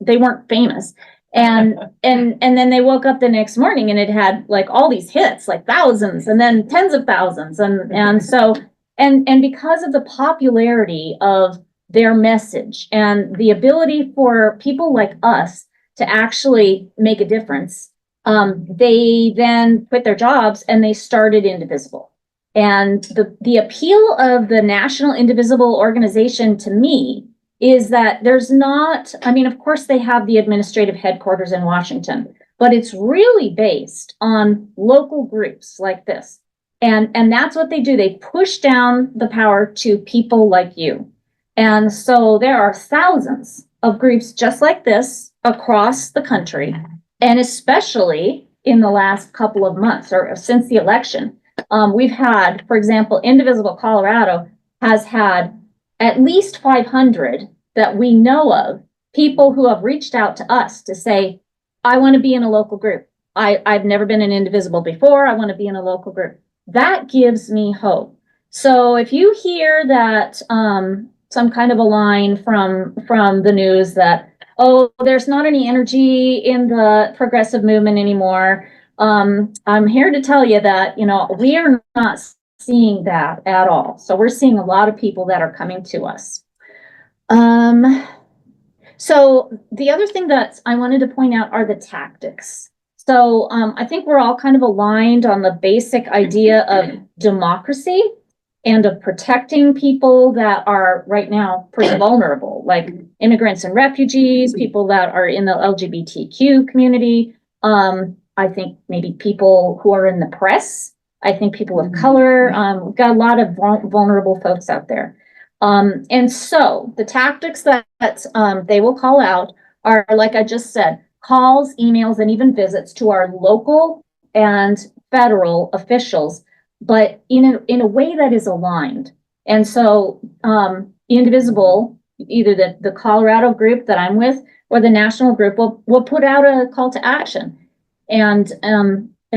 [SPEAKER 19] they weren't famous. And then they woke up the next morning and it had like all these hits, like thousands and then tens of thousands. And so, and because of the popularity of their message and the ability for people like us to actually make a difference, they then quit their jobs and they started Indivisible. And the appeal of the National Indivisible organization to me is that there's not, of course they have the administrative headquarters in Washington, but it's really based on local groups like this. And that's what they do. They push down the power to people like you. And so there are thousands of groups just like this across the country. And especially in the last couple of months or since the election, we've had, for example, Indivisible Colorado has had at least 500 that we know of, people who have reached out to us to say, I want to be in a local group. I've never been in Indivisible before. I want to be in a local group. That gives me hope. So if you hear that some kind of a line from the news that, oh, there's not any energy in the progressive movement anymore, I'm here to tell you that, we are not seeing that at all. So we're seeing a lot of people that are coming to us. So the other thing that I wanted to point out are the tactics. So I think we're all kind of aligned on the basic idea of democracy and of protecting people that are right now pretty vulnerable, like immigrants and refugees, people that are in the LGBTQ community. I think maybe people who are in the press. I think people of color. We've got a lot of vulnerable folks out there. And so the tactics that they will call out are, like I just said, calls, emails, and even visits to our local and federal officials, but in a way that is aligned. And so Indivisible, either the Colorado group that I'm with or the national group will put out a call to action and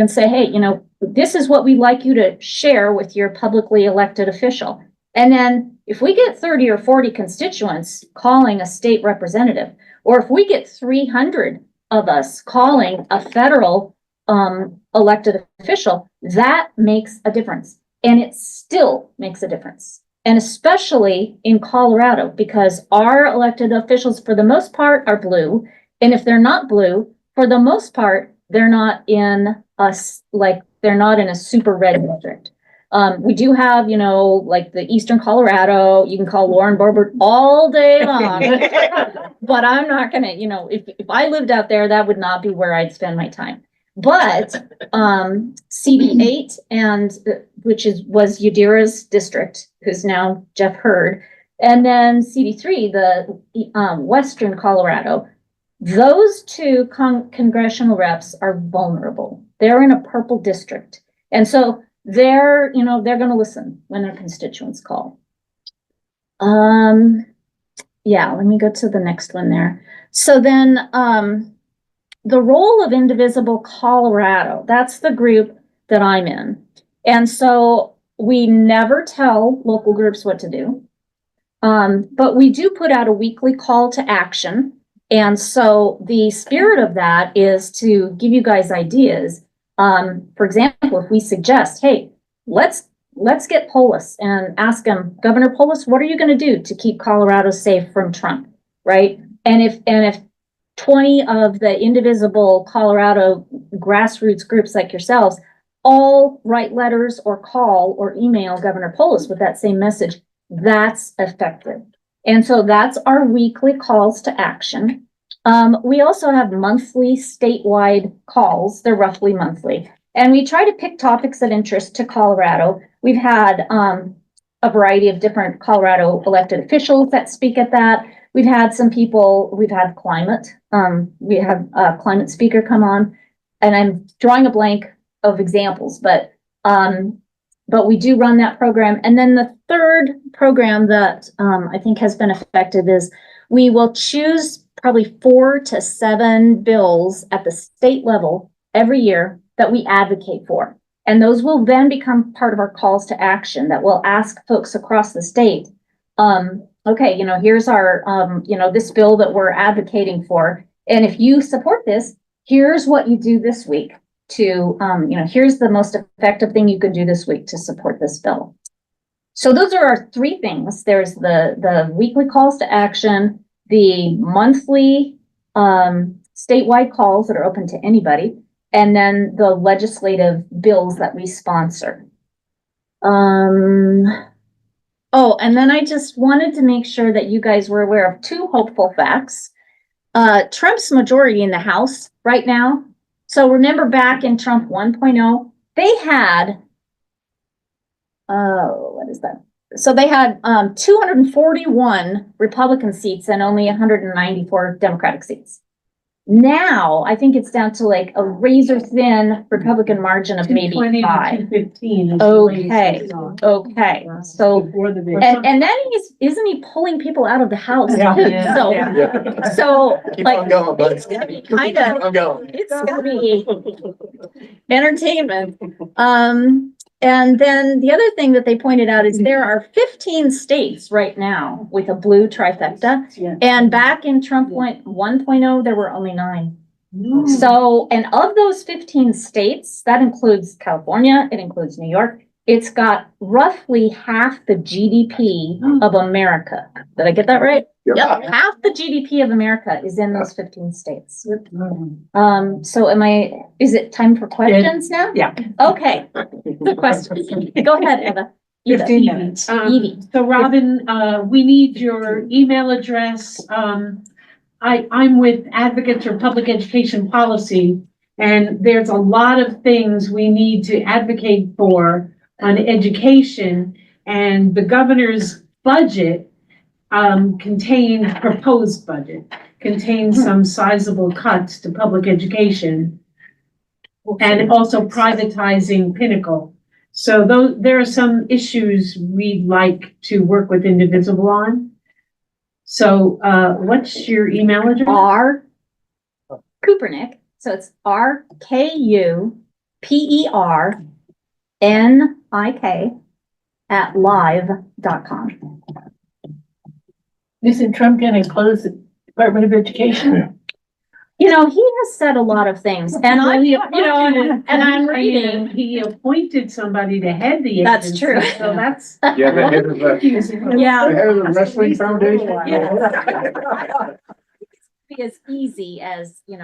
[SPEAKER 19] say, hey, this is what we'd like you to share with your publicly elected official. And then if we get 30 or 40 constituents calling a state representative, or if we get 300 of us calling a federal elected official, that makes a difference. And it still makes a difference. And especially in Colorado, because our elected officials, for the most part, are blue. And if they're not blue, for the most part, they're not in they're not in a super red district. We do have, like the Eastern Colorado, you can call Lauren Boebert all day long, but I'm not gonna, if I lived out there, that would not be where I'd spend my time. But CD8 was Yadira's district, who's now Jeff Hurd, And then CD3, the Western Colorado, those two congressional reps are vulnerable. They're in a purple district. And so they're going to listen when their constituents call. Yeah, let me go to the next one there. So then the role of Indivisible Colorado, that's the group that I'm in. And so we never tell local groups what to do. But we do put out a weekly call to action. And so the spirit of that is to give you guys ideas. For example, if we suggest, hey, let's get Polis and ask him, Governor Polis, what are you going to do to keep Colorado safe from Trump, right? And if 20 of the Indivisible Colorado grassroots groups like yourselves all write letters or call or email Governor Polis with that same message, that's effective. And so that's our weekly calls to action. We also have monthly statewide calls. They're roughly monthly. And we try to pick topics of interest to Colorado. We've had a variety of different Colorado elected officials that speak at that. We've had some people, we've had climate. We have a climate speaker come on, and I'm drawing a blank of examples, but we do run that program. And then the third program that I think has been effective is we will choose probably 4 to 7 bills at the state level every year that we advocate for. And those will then become part of our calls to action that will ask folks across the state, okay, here's our, this bill that we're advocating for. And if you support this, here's what you do this week to, here's the most effective thing you can do this week to support this bill. So those are our 3 things. There's the weekly calls to action, the monthly statewide calls that are open to anybody, and then the legislative bills that we sponsor. Oh, and then I just wanted to make sure that you guys were aware of 2 hopeful facts. Trump's majority in the House right now. So remember back in Trump 1.0, they had, what is that? So they had 241 Republican seats and only 194 Democratic seats. Now, I think it's down to like a razor thin Republican margin of maybe 5.
[SPEAKER 14] 215.
[SPEAKER 19] Okay. So, and then isn't he pulling people out of the house?
[SPEAKER 14] Yeah.
[SPEAKER 19] too?
[SPEAKER 14] Yeah.
[SPEAKER 19] So,
[SPEAKER 14] Yeah.
[SPEAKER 19] so
[SPEAKER 16] Keep
[SPEAKER 19] like,
[SPEAKER 16] on going, bud.
[SPEAKER 19] it's gonna be kind of,
[SPEAKER 16] I'm going.
[SPEAKER 19] it's gonna be entertainment. And then the other thing that they pointed out is there are 15 states right now with a blue trifecta. And back in Trump 1.0, there were only 9. So, and of those 15 states, that includes California, it includes New York, it's got roughly half the GDP of America. Did I get that right? Yep. Half the GDP of America is in those 15 states. So is it time for questions now?
[SPEAKER 14] Yeah.
[SPEAKER 19] Okay. Good question. Go ahead, Eva.
[SPEAKER 14] 15 minutes.
[SPEAKER 19] Evie.
[SPEAKER 20] So Robin, we need your email address. I'm with Advocates for Public Education Policy, and there's a lot of things we need to advocate for on education, and the governor's budget proposed budget contains some sizable cuts to public education and also privatizing Pinnacle. So there are some issues we'd like to work with Indivisible on. So what's your email address?
[SPEAKER 19] R. Kupernik. So it's RKUPERNIK @live.com.
[SPEAKER 15] Isn't Trump gonna close the Department of Education?
[SPEAKER 19] He has said a lot of things, and I'm reading.
[SPEAKER 20] He appointed somebody to head the
[SPEAKER 19] That's
[SPEAKER 20] agency,
[SPEAKER 19] true.
[SPEAKER 20] So that's.
[SPEAKER 18] Yeah, the head of the head of the wrestling foundation.
[SPEAKER 19] Be as easy as he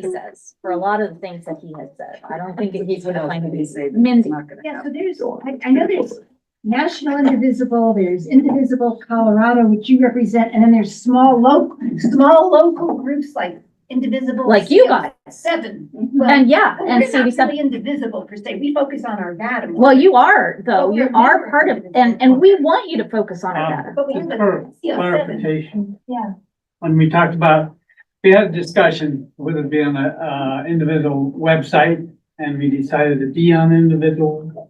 [SPEAKER 19] says for a lot of the things that he has said. I don't think he's going to find it. Mindy.
[SPEAKER 21] Yeah, so I know there's National Indivisible, there's Indivisible Colorado, which you represent, and then there's small local groups like Indivisible.
[SPEAKER 19] Like you guys.
[SPEAKER 21] 7.
[SPEAKER 19] And yeah, and
[SPEAKER 21] We're not
[SPEAKER 19] CD7.
[SPEAKER 21] really indivisible per se. We focus on Arvada. more.
[SPEAKER 19] Well, you are, though.
[SPEAKER 21] But
[SPEAKER 19] You
[SPEAKER 21] we're
[SPEAKER 19] are
[SPEAKER 21] never
[SPEAKER 19] part of, and we want you to focus on our data.
[SPEAKER 21] But we have
[SPEAKER 11] For
[SPEAKER 21] the CO7.
[SPEAKER 11] clarification,
[SPEAKER 21] Yeah.
[SPEAKER 11] when we talked about, we had a discussion, would it be on a, individual website? And we decided to be on individual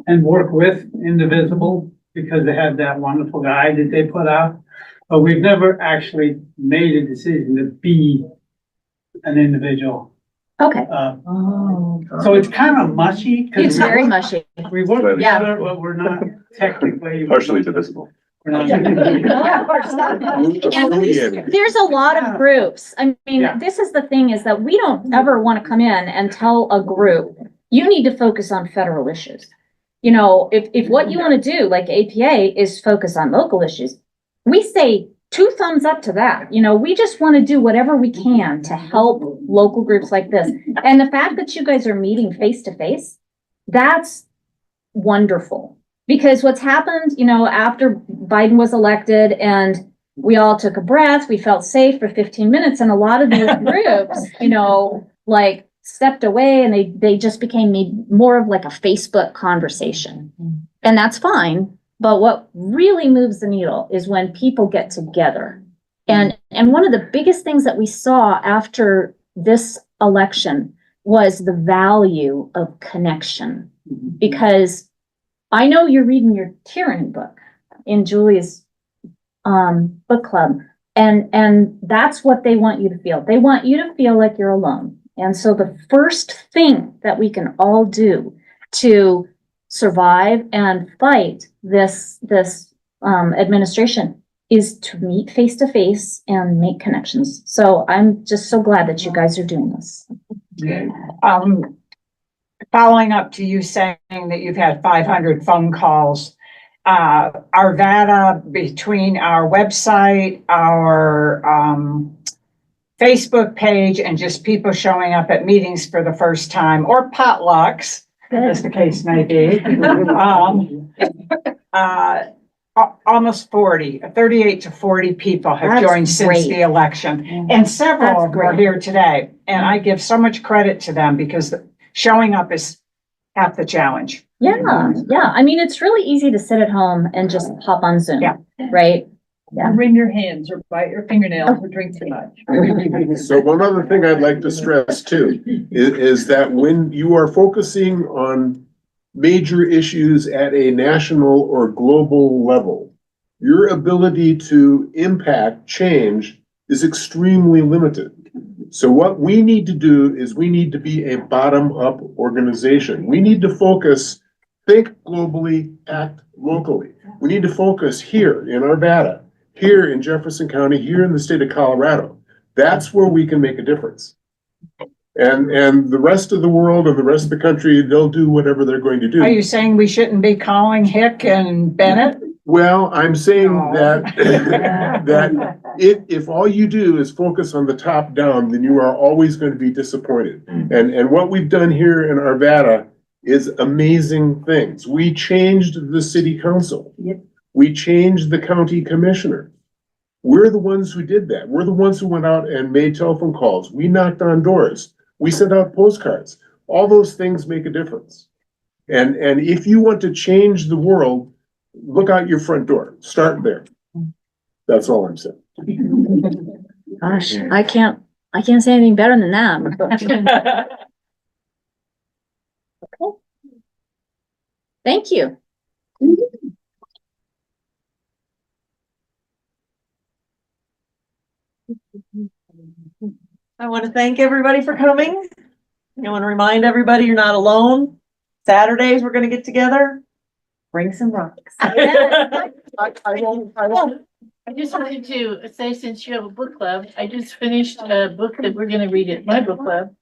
[SPEAKER 11] and work with Indivisible because they had that wonderful guide that they put out. But we've never actually made a decision to be an individual.
[SPEAKER 19] Okay.
[SPEAKER 11] So it's kind of mushy. 'cause
[SPEAKER 19] It's
[SPEAKER 11] we
[SPEAKER 19] very
[SPEAKER 11] work-
[SPEAKER 19] mushy.
[SPEAKER 11] We work
[SPEAKER 19] Yeah.
[SPEAKER 11] together, but we're not technically.
[SPEAKER 17] Partially divisible.
[SPEAKER 11] we're not-
[SPEAKER 19] And there's a lot of groups. I mean,
[SPEAKER 11] Yeah.
[SPEAKER 19] this is the thing is that we don't ever want to come in and tell a group, you need to focus on federal issues. You know, if what you want to do, like APA, is focus on local issues, we say 2 thumbs up to that. You know, we just want to do whatever we can to help local groups like this. And the fact that you guys are meeting face to face, that's wonderful. Because what's happened, you know, after Biden was elected and we all took a breath, we felt safe for 15 minutes, and a lot of these groups, you know, like stepped away and they just became more of like a Facebook conversation. And that's fine. But what really moves the needle is when people get together. And one of the biggest things that we saw after this election was the value of connection. Because I know you're reading your tyranny book in Julie's book club, and that's what they want you to feel. They want you to feel like you're alone. And so the first thing that we can all do to survive and fight this administration is to meet face to face and make connections. So I'm just so glad that you guys are doing this.
[SPEAKER 14] Following up to you saying that you've had 500 phone calls, Arvada, between our website, our Facebook page, and just people showing up at meetings for the first time, or potlucks, as the case may be, almost 38 to 40 people have
[SPEAKER 19] That's
[SPEAKER 14] joined since
[SPEAKER 19] great.
[SPEAKER 14] the election, and several
[SPEAKER 19] That's
[SPEAKER 14] of them are
[SPEAKER 19] great.
[SPEAKER 14] here today. And I give so much credit to them because showing up is half the challenge.
[SPEAKER 19] Yeah. I mean, it's really easy to sit at home and just hop on Zoom,
[SPEAKER 14] Yeah.
[SPEAKER 19] right? Yeah.
[SPEAKER 5] Wring your hands or bite your fingernails or drink too much.
[SPEAKER 6] So one other thing I'd like to stress too, is that when you are focusing on major issues at a national or global level, your ability to impact change is extremely limited. So what we need to do is we need to be a bottom-up organization. We need to focus, think globally, act locally. We need to focus here in Arvada, here in Jefferson County, here in the state of Colorado. That's where we can make a difference. And the rest of the world and the rest of the country, they'll do whatever they're going to do.
[SPEAKER 14] Are you saying we shouldn't be calling Hick and Bennett?
[SPEAKER 6] Well, I'm saying that if all you do is focus on the top down, then you are always going to be disappointed. And what we've done here in Arvada is amazing things. We changed the city council. We changed the county commissioner. We're the ones who did that. We're the ones who went out and made telephone calls. We knocked on doors. We sent out postcards. All those things make a difference. And if you want to change the world, look out your front door. Start there. That's all I'm saying.
[SPEAKER 19] Gosh, I can't say anything better than that. Okay. Thank you.
[SPEAKER 1] I want to thank everybody for coming. I want to remind everybody you're not alone. Saturdays, we're going to get together. Bring some rocks.
[SPEAKER 15] I just wanted to say, since you have a book club, I just finished a book that we're gonna read at my book club,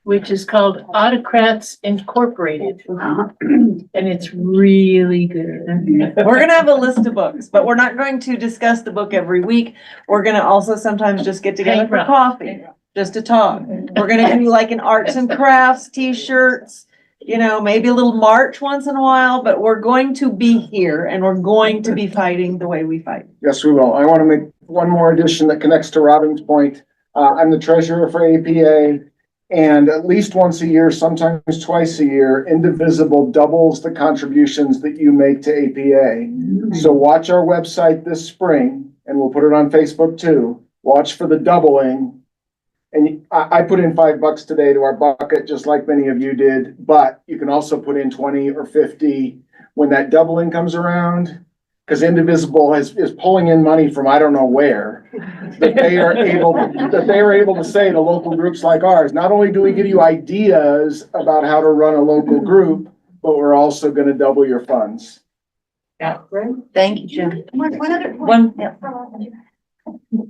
[SPEAKER 15] which is called Autocrats Incorporated. And it's really good.
[SPEAKER 1] We're going to have a list of books, but we're not going to discuss the book every week. We're going to also sometimes just get together for coffee, just to talk. We're going to do like an arts and crafts, t-shirts, you know, maybe a little march once in a while, but we're going to be here and we're going to be fighting the way we fight.
[SPEAKER 22] Yes, we will. I want to make one more addition that connects to Robin's point.
[SPEAKER 16] I'm the treasurer for APA. And at least once a year, sometimes twice a year, Indivisible doubles the contributions that you make to APA. So watch our website this spring, and we'll put it on Facebook too. Watch for the doubling. And I put in $5 today to our bucket, just like many of you did, but you can also put in 20 or 50 when that doubling comes around. Because Indivisible is pulling in money from I don't know where, that they are able to say to local groups like ours, not only do we give you ideas about how to run a local group, but we're also going to double your funds.
[SPEAKER 1] Yeah, great. Thank you, Jim.
[SPEAKER 12] One other point.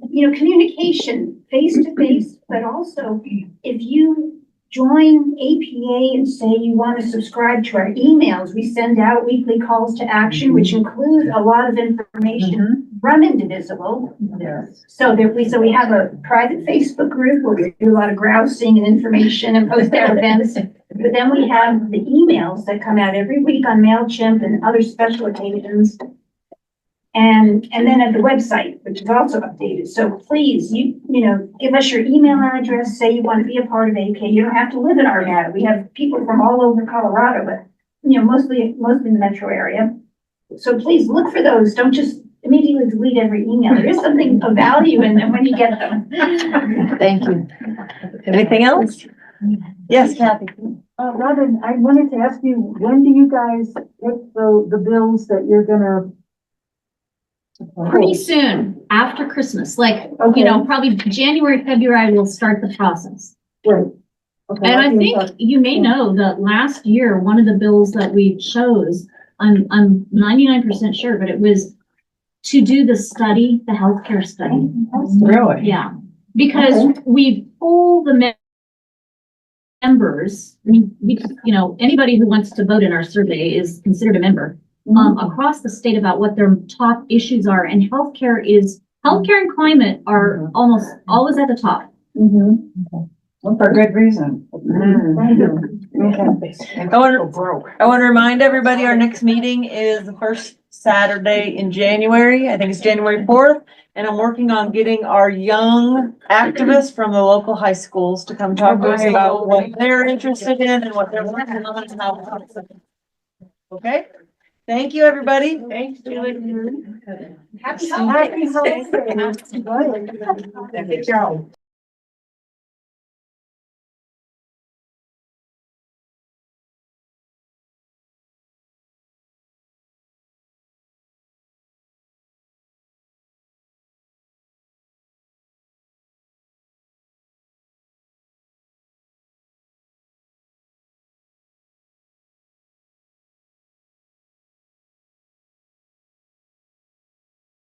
[SPEAKER 12] You know, communication, face to face, but also if you join APA and say you want to subscribe to our emails, we send out weekly calls to action, which include a lot of information from Indivisible.
[SPEAKER 1] Yes.
[SPEAKER 12] So we have a private Facebook group where we do a lot of grousing and information and post our events. But then we have the emails that come out every week on MailChimp and other special occasions. And then at the website, which is also updated. So please, you know, give us your email address, say you want to be a part of APA. You don't have to live in Arvada. We have people from all over Colorado, but, you know, mostly in the metro area. So please look for those. Don't just immediately delete every email. There is something of value in them when you get them.
[SPEAKER 1] Thank you. Anything else? Yes, Kathy.
[SPEAKER 13] Robin, I wanted to ask you, when do you guys get the bills that you're gonna?
[SPEAKER 19] Pretty soon, after Christmas, like,
[SPEAKER 13] Okay.
[SPEAKER 19] you know, probably January, February, we'll start the process.
[SPEAKER 13] Right. Okay,
[SPEAKER 19] And
[SPEAKER 13] I'll
[SPEAKER 19] I
[SPEAKER 13] be in
[SPEAKER 19] think
[SPEAKER 13] touch.
[SPEAKER 19] you may know that last year, one of the bills that we chose, I'm 99% sure, but it was to do the study, the healthcare study.
[SPEAKER 13] Really?
[SPEAKER 19] Yeah, because we pull the members, I mean, you know, anybody who wants to vote in our survey is considered a member. Across the state about what their top issues are, and healthcare and climate are almost always at the top.
[SPEAKER 13] For good reason.
[SPEAKER 1] I want to remind everybody, our next meeting is the first Saturday in January. I think it's January 4th. And I'm working on getting our young activists from the local high schools to come talk to us about what they're interested in and what they're working on and how. Okay? Thank you, everybody. Thanks, Julie.
[SPEAKER 12] Happy holidays.
[SPEAKER 1] Happy holidays.
[SPEAKER 13] Good job.